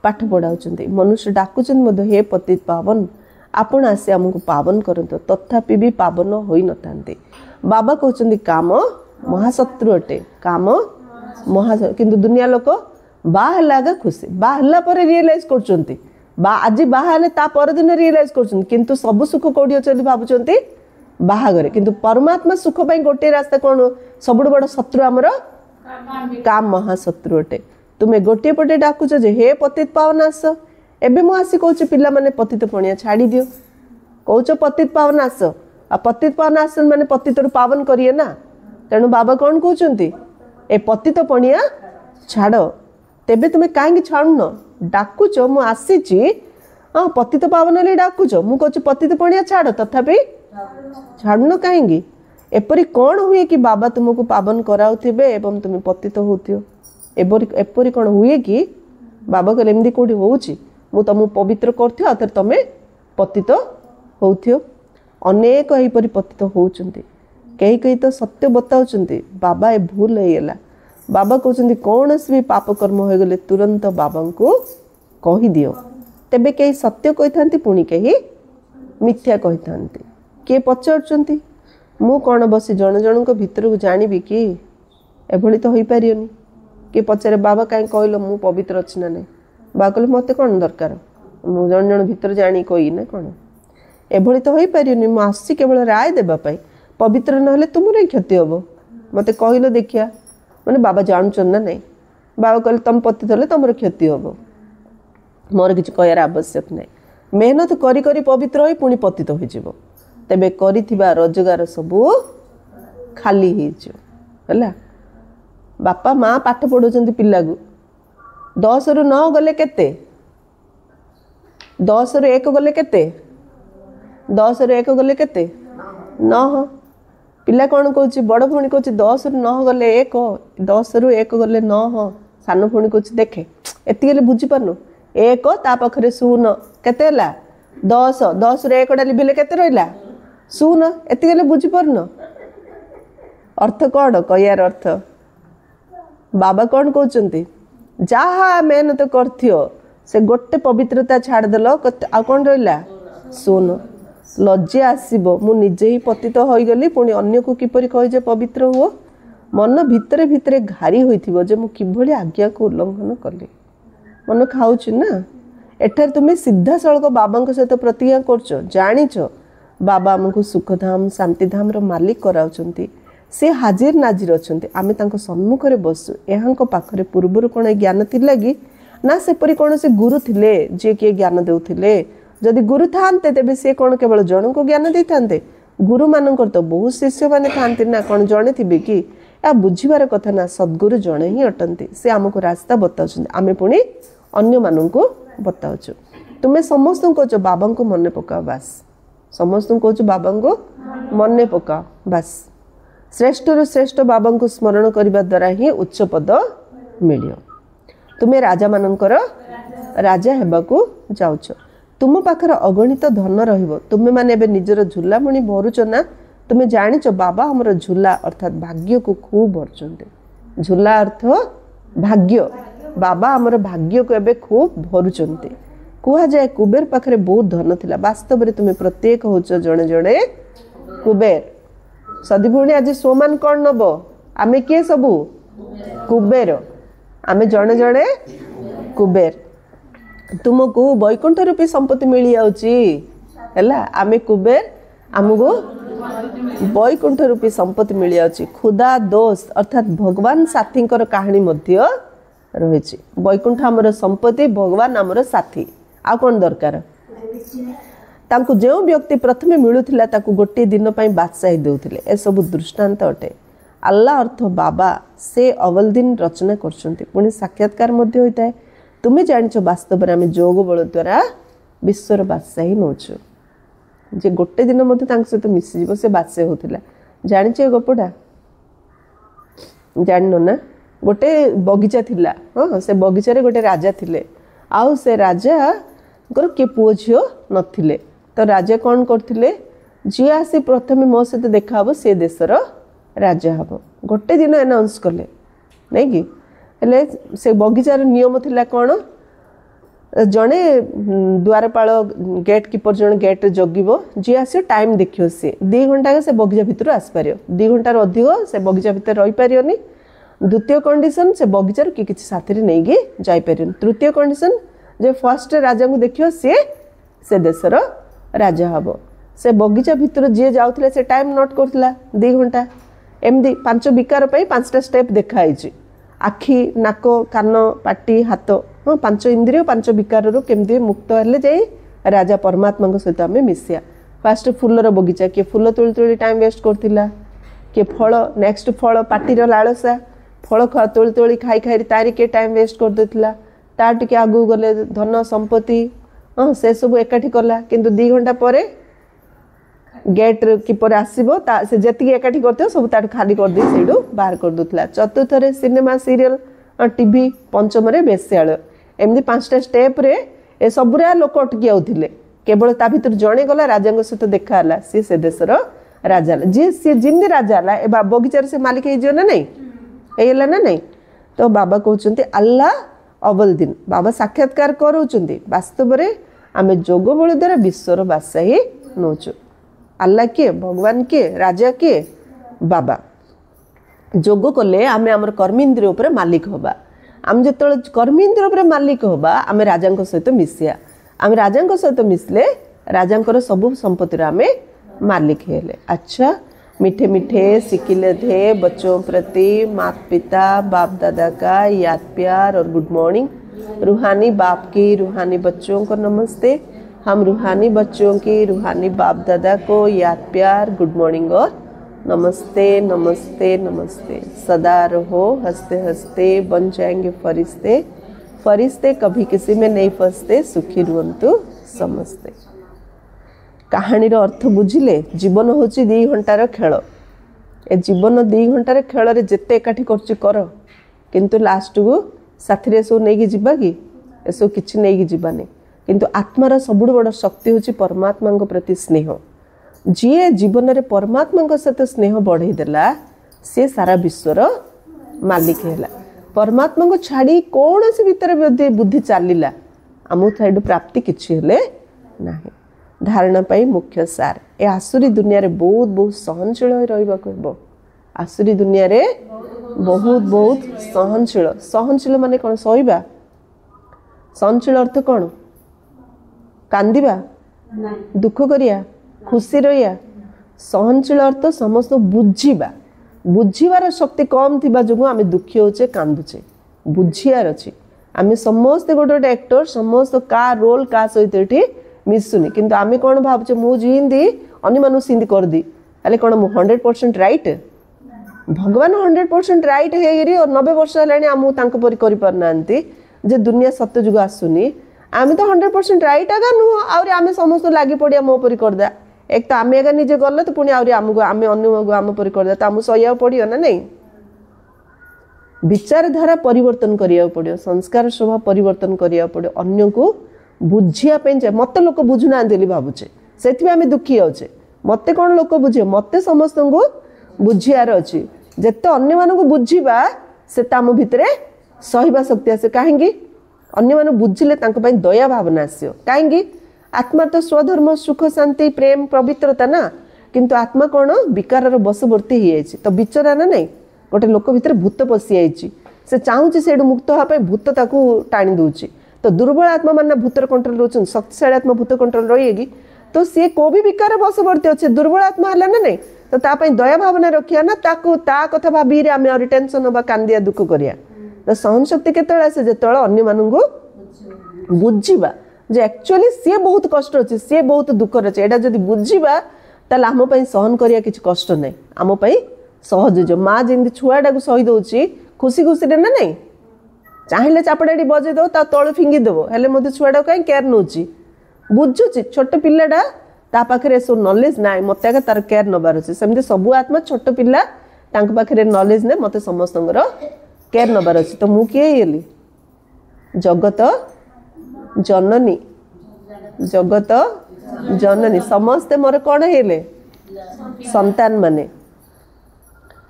पाठ पढ़ाउछन्ती मनुष्य डाकुछन मध्य हे पतित पावन आपण आसी हमको पावन करंतो तथापि भी पावन होई नथांती बाबा कहउछन्ती काम महाशत्रु अटे काम किंतु दुनिया लोक बाहलागा खुशी बाहला पर रियलाइज करछन्ती आज बाहले ता पर दिन रियलाइज करछन्ती किंतु सब सुख कोडी अछन्ती भाबुछन्ती बाहागरे किंतु परमात्मा सुख पई गोटे रास्ता कोन सबुड बड़ शत्रु हमर काम महाशत्रु अटे तुमे गोटे पटे डाकुछ जे हे पतित पावन आस एबे मु आसी कहूछ पिला माने पतित पणिया छाड़ी दियो कहूछ पतित पावन आस आ पतित पावन आस माने पतित रु पावन करिए ना तेणु बाबा कौन कहउछन्ती ए पतित पणिया छाड़ तेबे तुमे काहे छाड़ुन डाकुछ मु आसीची हां पतित पावन ले डाकुछ मु कहूछ पतित पणिया छाड़ तथापि छाड़ुन काहे एपरी कौन हुए कि बाबा तुमको पावन कराउथिबे एवं तुम पतित होथियो एपरी कौन हुए कि बाबा कहले एमदी कोठी होउची मु तुमको पवित्र करथियो आतर तमे पतित होथियो अनेक एपरी पतित होउचंती कई कई तो सत्य बताउचंती बाबा ए भूल हेला बाबा कहउचंती कोनस भी पाप कर्म हो गले तुरंत बाबा को कहि दियो तेबे कई सत्य कहिथांती पुणी कही मिथ्या कहिथांती के पचारचंती मु कौन बसी जन जन को भीतर को जानिबी कि एभली तो होई पारियोनी के पचारे बाबा काई कहलो मु पवित्र अछि ना नै बाबा कहले मते कोन दरकार मु जन जन भीतर जानी कोई ना कोन एभली तो होई पारियोनी मु आसी केवल राय देबा पई पवित्र न हले तुमरे क्षति होबो मते कहलो देखिया माने बाबा जानछन ना नै बाबा कहले तुम पतित हले तुमरे क्षति होबो मोर किछ कहयार आवश्यक नै मेहनत करी करी पवित्र होई पुनी पतित होई जिवो तेबे करिथिबा रोजगार सबू खाली हिजो हला बापा माँ पाठ पढ़ुचंती पिला को 10 रु 9 गले केते 10 रु 1 गले केते 10 रु 1 गले केते 9 पिला कौन कहूँ बड़ भौणी कहूँ 10 रु 9 गले 1 10 रु 1 गले 9 सान भौणी कहूँ देखे एति गले बुझी पारनु 1 ता पाखरे 0 केते हला 10 10 रु 1 टा लिबिले केते रहिला 0 एति गले बुझी पारनु अर्थ कौन कहयार अर्थ बाबा कौन कहते जहा मेहनत करथियो से गोटे पवित्रता छाड़देल आ कौन रहा सुन लज्जा आसब मु निजे ही पतित हो गली पुणी अन्य को किपरि कहे पवित्र हुओ मन भितरे भितरे घारी होइथिबो जे मु किभली आज्ञा को उल्लंघन कली मन खाऊछ ना एठार तुम्हें सीधा सड़क बाबा सहित प्रतिज्ञा करछ जानिछ बाबा आमको सुखधाम शांतिधाम रो मालिक कराउछंती से हाजिर नाजिर अच्छे आम सम्मुखें बसु यहाँ पाखरे पूर्वर कौन ज्ञान लगी ना सेपरी कौन से गुरु थिले जे किए ज्ञान देउथिले जदि गुरु थांते तेबे से कौन केवल जन को ज्ञान दे थांते गुरु मानकर तो बहुत शिष्य माने थांते ना कौन जड़े थे कि या बुझीबार कथा ना सद्गुरु जड़े ही अटंती से आमको रास्ता बताऊँ आम पुणी अन्य मानू बताऊँ तुम्हें समस्त कह बाबा को मन पकाओ बास समस्त कह बाबा को मन पकाओ बास श्रेष्ठ रु श्रेष्ठ बाबा को स्मरण करने द्वारा ही उच्च पद मिल तुम्हें राजा मानकर राजा हेबाकू जाउछ तुम पाखर अगणित धन रहिबो तुम्हें माने बे निजर झुलामणि भरुच ना तुम्हें जानिच बाबा हमर झुला अर्थात भाग्य को खूब भरुचंते झुला अर्थ भाग्य बाबा हमर भाग्य को एबे खूब भरुचंते कुहा जाए कुबेर पाखरे बहुत धन थिला वास्तव रे तुम्हें प्रत्येक होच जणे जणे कुबेर सदी भूणी आज सोमान कौन नब आमे किए सबू कुबेर आमे जड़े जड़े कुबेर तुमको वैकुंठ रूपी संपत्ति मिल जाऊँगा आमे कुबेर आमको वैकुंठ रूपी संपत्ति मिल जाऊँगी खुदा दोस्त अर्थात भगवान साथी कहानी मध्य रही वैकुंठ आमर संपत्ति भगवान आमर साथी आ कौन दरकार तांको जो व्यक्ति प्रथमे मिलूला ताकू गोटे दिन पर बादशाही देउथिले ए सब दृष्टांत अटे अल्लाह अर्थ बाबा से अवलदिन रचना करछंती पुणी साक्षात्कार मध्य होता है तुम्हें जानिछ वास्तव में आम जोग बल द्वारा विश्वर बादशाही नौछु जे गोटे दिन मध्य तांको सहित मिसीज से बादशाह होतिला जानिछ ए गपटा जानिनो ना गोटे बगीचा थिला हाँ से बगीचारे गोटे राजा थिले आउ से राजा के पुओ झील नथिले तो राजा कौन करथिले जी आसी प्रथमे मो सहित देखा हबो से देशर राजा हबो गोटे दिन अनाउंस कले नहीं कि हेले से बगीचार नियम थिला कौन जड़े द्वारपाल गेट कीपर जड़े गेट जगिबो जी आसी टाइम देखियो से 2 घंटा से बगीचा भितर आस पारियो 2 घंटार अधिक से बगीचा भितर रही पारियोनी द्वितीय कंडीशन से बगीचार कि किसी साथी नहीं कि जाई पारियोनी तृतीय कंडीशन जे फर्स्ट राजा को देखियो से देशर राजा हबो से बगीचा भितर जी जाउथिले से टाइम नोट करथिला 2 घंटा एमदी 5 विकार पई 5टा स्टेप देखाई आखि नाक कान पाटी हाथ हाँ 5 इंद्रिय 5 विकार केमती मुक्त हेले जाई राजा परमात्मा सहित आम मिसिया फास्ट फुलर बगीचा किए फुल तोली तोली टाइम वेस्ट करथिला किए फल नेक्स्ट फल पाटीर लालसा फल तोली तोली खाई खाई तारी के टाइम वेस्ट कर देथिला तार टिके आगु गले धन संपत्ति हाँ से सब एकाठी कला किंतु 2 घंटा पर गेट किपर आसो से जी एकाठी करते सब तार खाली कर दी से बाहर कर दूला चतुर्थ सिनेमा सीरियल टीवी पंचम बेश्यालय एमती 5टा स्टेप रे ए सब लोक अटकी आउथिले केवल ता भीतर जणे गला राजा सहित देखाला सी से देशर राजा जी सी जिंदी राजा ए बगीचार से मालिक हो ना नहीं एला ना नहीं तो बाबा कहते अल्लाह अवल दिन बाबा साक्षात्कार करूचंती वास्तव में आम जोग बल द्वारा विश्वर बासा ही नौचु अल्लाह किए भगवान किए राजा किए बाबा जोग कले आम आम कर्मेन्द्रिय उपर मालिक होबा आम जो कर्मेन्द्रिय उपर मालिक होबा आम राजा सहित मिसिया आम राजा सहित मिसले राजा सब संपत्ति आम मालिक हेले। अच्छा मीठे मीठे सिकिले थे बच्चों प्रति माता पिता बाप दादा का याद प्यार और गुड मॉर्निंग। रूहानी बाप की रूहानी बच्चों को नमस्ते। हम रूहानी बच्चों की रूहानी बाप दादा को याद प्यार गुड मॉर्निंग और नमस्ते नमस्ते नमस्ते। सदा रहो हंसते हंसते बन जाएंगे फरिश्ते, फरिश्ते कभी किसी में नहीं फंसते, सुखी रुहंतु समझते। कहानी अर्थ बुझिले जीवन हूँ 2 घंटार खेल। ए जीवन 2 घंटार खेल रे जेते एकाठी कर किंतु लास्ट को साथी सब नहीं जीवा कि एसब किसी नहीं जीवानी किंतु आत्मार सबुठ बड़ शक्ति हूँ परमात्मा प्रति स्नेह। जी जीवन में परमात्मा सहित स्नेह बढ़ईदेला सी सारा विश्वर मालिक है। परमात्मा को छाड़ी कौन से भीतर बुद्धि चलला आम साइड प्राप्ति किसी ना। धारणा पाई मुख्य सार ए आसुरी दुनिया रे बहुत बहुत सहनशील रहा। आसुरी दुनिया रे बहुत बहुत सहनशील। सहनशील माने कौन सहिबा। सहनशील अर्थ कौन कांदिबा दुख करिया खुशी रहिया। सहनशील अर्थ समस्त बुझीबा। बुझीबार शक्ति कम थिबा जो आम दुखी होचे कांदुचे बुझियार अच्छी आम समस्ते गोटे गोटे एक्टर समस्त का रोल का सहित ये मिसुनी किंतु आम कौन भावचे मु जींदी अन्य मानु सिंदी कर दी हेले कौन 100% राइट। भगवान 100% राइट है और 90 वर्ष है आम परी कर पारना जे दुनिया सत्य जुग आसुनी आम तो 100% राइट आगा नुह आम समस्त लगी पड़िया मो परी करदा। एक तो आम एगा निजे गल तो पुणी आमको आम अन्य आम परी करदा तो आम सही पड़ो ना नहीं। विचारधारा परिवर्तन करिया पड़ो संस्कार स्वभाव परिवर्तन करिया पड़ो अन्य को बुझिया मत लोक बुझुना भावुचे से आम दुखी होचे। मत कौन लोक बुझे मत समस्त को बुझियार अच्छी जिते अन्य मानक बुझा से आम भितर सहिबा शक्ति आसे। कहीं अन्य मान बुझिले दया भावना आसो कहीं आत्मा तो स्वधर्म सुख शांति प्रेम पवित्रता ना किंतु आत्मा कौन विकार बशवर्ती हो जाए तो विचरा ना नहीं। गोटे लोक भितर भूत पशि जाइए से चाहूँगी से मुक्त होगा भूत ताकू टाणी दूची तो दुर्बल आत्मा मान भूतर कंट्रोल रोच शक्तिशाली आत्मा भूत कंट्रोल रही तो सी को भी विकार बशवर्ती अच्छे दुर्बल आत्मा है ना नहीं तो तापाई दया भावना रखिया ना ताकू ता कथा भाभी आम और टेंशन हवा कांदिया दुख करिया तो सहन शक्ति केतବେଳେ आसे जेतବେଳେ अन्य मानू बुझा जे एक्चुअली सी बहुत कष्ट अच्छे सी बहुत दुख अच्छे एटा जदि बुझा ताल आम सहन करिया किछि कष्ट नहीं आम सहज जो माँ जमी छुआटा को सही दौची खुशी खुशी ना नहीं चाहिए चापड़ाटी बजे दो ता तल फिंगी देव हेले मत छुआटा कहीं केयर नौची बुझुची छोट पिलाटा ता पाखे सब नॉलेज ना मत आगे तार केयर नबार अच्छे सेमती सबू आत्मा छोट पिला पाखे नॉलेज ना मत समस्त केयर नबार अच्छे। तो मुझे किए जगत जननी जगत जननी समस्ते मोर कौन हेले संतान माने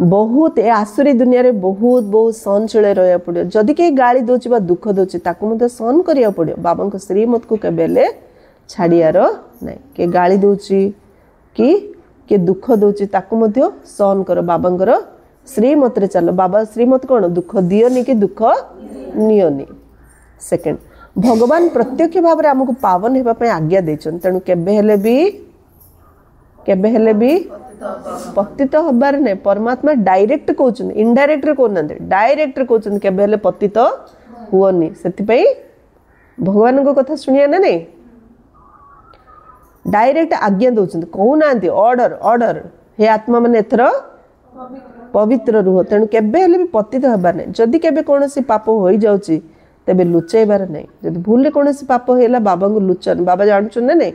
बहुत ए आसुरी दुनिया रे बहुत बहुत सहनशील रहा पड़ो जदि कहीं गाड़ी दौर बा दुख दौर ताकू सहन करिया पड़ो बाबा श्रीमत को केबेले छाड़ियार ना के गाड़ी दौची कि दुख दौची ताकू सहन कर बाबांकर श्रीमत रे चलो बाबा श्रीमत कौन दुख दियोनी कि दुख नियोनी सेकेंड भगवान प्रत्यक्ष भाव में आमको पावन होगापी आज्ञा देछन तेणु केबे हेले भी पतित हबार नहीं परमात्मा डायरेक्ट कहते इनडायरेक्ट कहना डायरेक्ट कहते केबे हेले पतित हुओनी से भगवान को कथा शुणिया ना नहीं डायरेक्ट आज्ञा दौरान कहूना ऑर्डर ऑर्डर हे आत्मा माने एथर पवित्र रुह तेणु केबे हेले भी पतित हबार नहीं जदि केबे कौनसी पाप हो जाउची तेबे लुचेबार नहीं जब भूल कौन पाप है बाबा को लुचन बाबा जानुन ना नहीं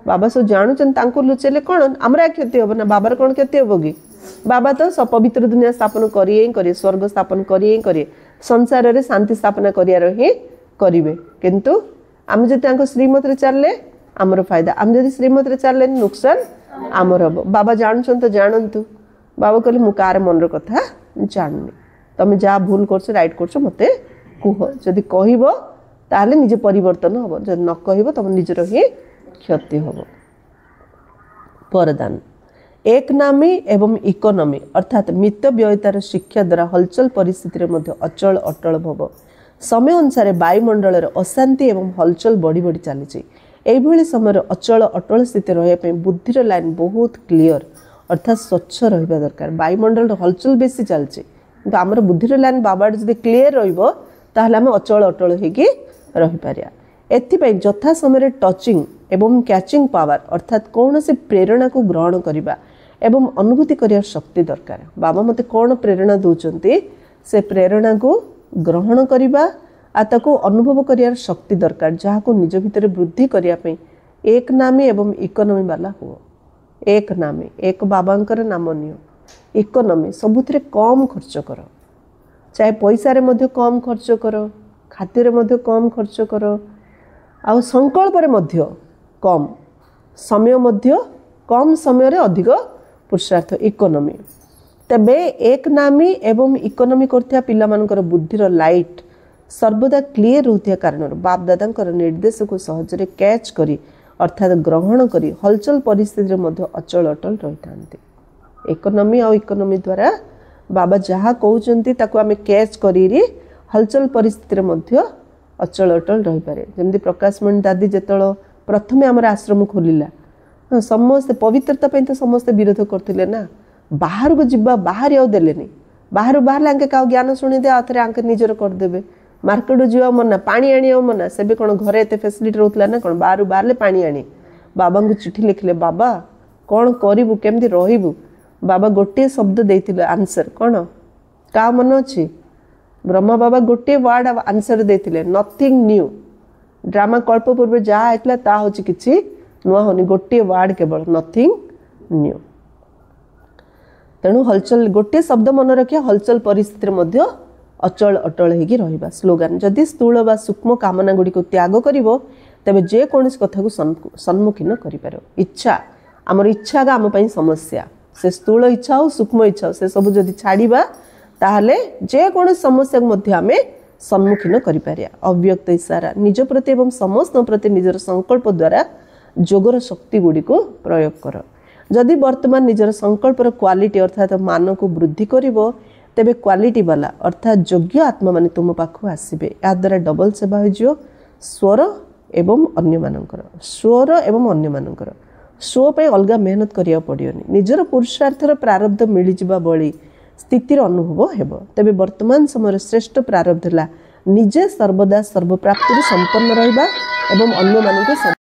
बाबा सब जानुन लुचेले कौन आमर क्षति हम ना बाबार कौन क्षति हम कि बाबा तो पवित्र दुनिया स्थापन करिए स्वर्ग स्थापन करिए संसार में शांति स्थापना करार ही करेंगे किंतु आम जो श्रीमत चलले आमर फायदा आम जब श्रीमत चलले नुकसान आमर हम बाबा जानुन तो जानतु बाबा कहले मु कार मन कथा जानूनी तुम जहाँ भूल कर राइट कर मत कुह जदि कहब ताले निजे परिवर्तन हम जब न कह तुम निजर ही क्षति हम परदान एक नामी एवं इकोनॉमी अर्थात मित व्ययतार शिक्षा द्वारा हलचल परिस्थिति में अचल अटल भव समय अनुसार वायुमंडल अशांति एवं हलचल बढ़ी बढ़ी चली यही समय अचल अटल स्थिति रही बुद्धिर लाइन बहुत क्लीयर अर्थात स्वच्छ रहा दरकार वायुमंडल हलचल बेसी चलती कि आमर बुद्धिर लाइन बाबा जब क्लीयर रहिबो ताहले आम अचल अटल होगी रहीपर एथिपाई यथा समय टचिंग एवं कैचिंग पावर अर्थात कौन से प्रेरणा को ग्रहण करने एवं अनुभूति कर शक्ति दरकार बाबा मते कौन प्रेरणा दौरान से प्रेरणा को ग्रहण करने ताको अनुभव कर शक्ति दरकार जहाँ को निज भितर वृद्धि करने एक नामी एवं इकोनॉमी वाला हो एक नामी एक बाबांकर नाम नियो इकोनॉमी सबुथिरे कम खर्च कर चाहे पैसा रे मध्य कम खर्च कर खाद्य रे मध्य कम खर्च कर आउ संकल्प रे मध्य कम समय मध्य कम समय रे अधिक पुरुषार्थ इकोनॉमी तबे एक नामी एवं इकोनॉमी करथिया पिला मानकर बुद्धिर लाइट सर्वदा क्लियर होतिया कारण बाप दादा निर्देश को सहजरे कैच करी अर्थात ग्रहण करी हलचल परिस्थिति मध्य अचल अटल रही था इकोनॉमी और इकोनॉमी द्वारा बाबा जहाँ कहते आम कैच करी हलचल परिस्थिति मध्य अचल अटल रही पारे जमी प्रकाशमणि दादी जिते प्रथमे आमर आश्रम खोलिला समस्ते पवित्रता तो समस्ते विरोध करते ना बाहर को जीवा बाहर आउ देलेनी बाहर बाहर आंके क्या ज्ञान शुणी दे आउ आंके निजर करदे मार्केट जीवा मना पानी आनी मना से कौन घरे एत फैसिलिटी रोला ना कौन बाहर बाहर पानी आनी बाबा को चिठी लिखले बाबा कौन करू केमती रहबू बाबा गोटे शब्द देते आंसर कौन का मन अच्छी ब्रह्मा बाबा गोटे वर्ड आंसर देते नथिंग न्यू ड्रामा कल्प पूर्व जहाँ होता ता हूँ कि नुआ होनी गोटे वर्ड केवल नथिंग न्यू तेणु हलचल गोटे शब्द मन रखिया हलचल परिस्थिति मध्य अचल अटल होगी रहिबा स्लोगान जदि स्थूल व सूक्ष्म कामना गुड़ी को त्याग करिवो तबे जे कोनस कथा को सम्मुखीन करि पारो इच्छा आमर इच्छा का आम समस्या से स्थूल इच्छा हो सूक्ष्म इच्छा हो से सब जदि छाड़िबा ताहले जे कौन समस्या को आम सम्मुखीन करिपारिया अव्यक्त इशारा निज प्रति एवं समस्त प्रति निजर संकल्प द्वारा जोगर शक्ति गुड़ी को प्रयोग कर जदि वर्तमान निजर संकल्पर क्वालिटी अर्थात मान को वृद्धि करिवो तेबे क्वालिटी वाला अर्थात योग्य आत्मा माने तुम पाखु आसीबे या द्वारा डबल सेवा हो स्वर एवं अन्य मानकर स्वर एवं अन्य मानकर स्व पे अलग मेहनत करिया पड़ियोनी निजर पुरुषार्थर प्रारब्ध मिल जिबा बळी स्थितिर अनुभव हेबो तेबे वर्तमान समय श्रेष्ठ प्रारब्ध ला निजे सर्वदा सर्वप्राप्ति संपन्न रहिबा एवं अन्य मानक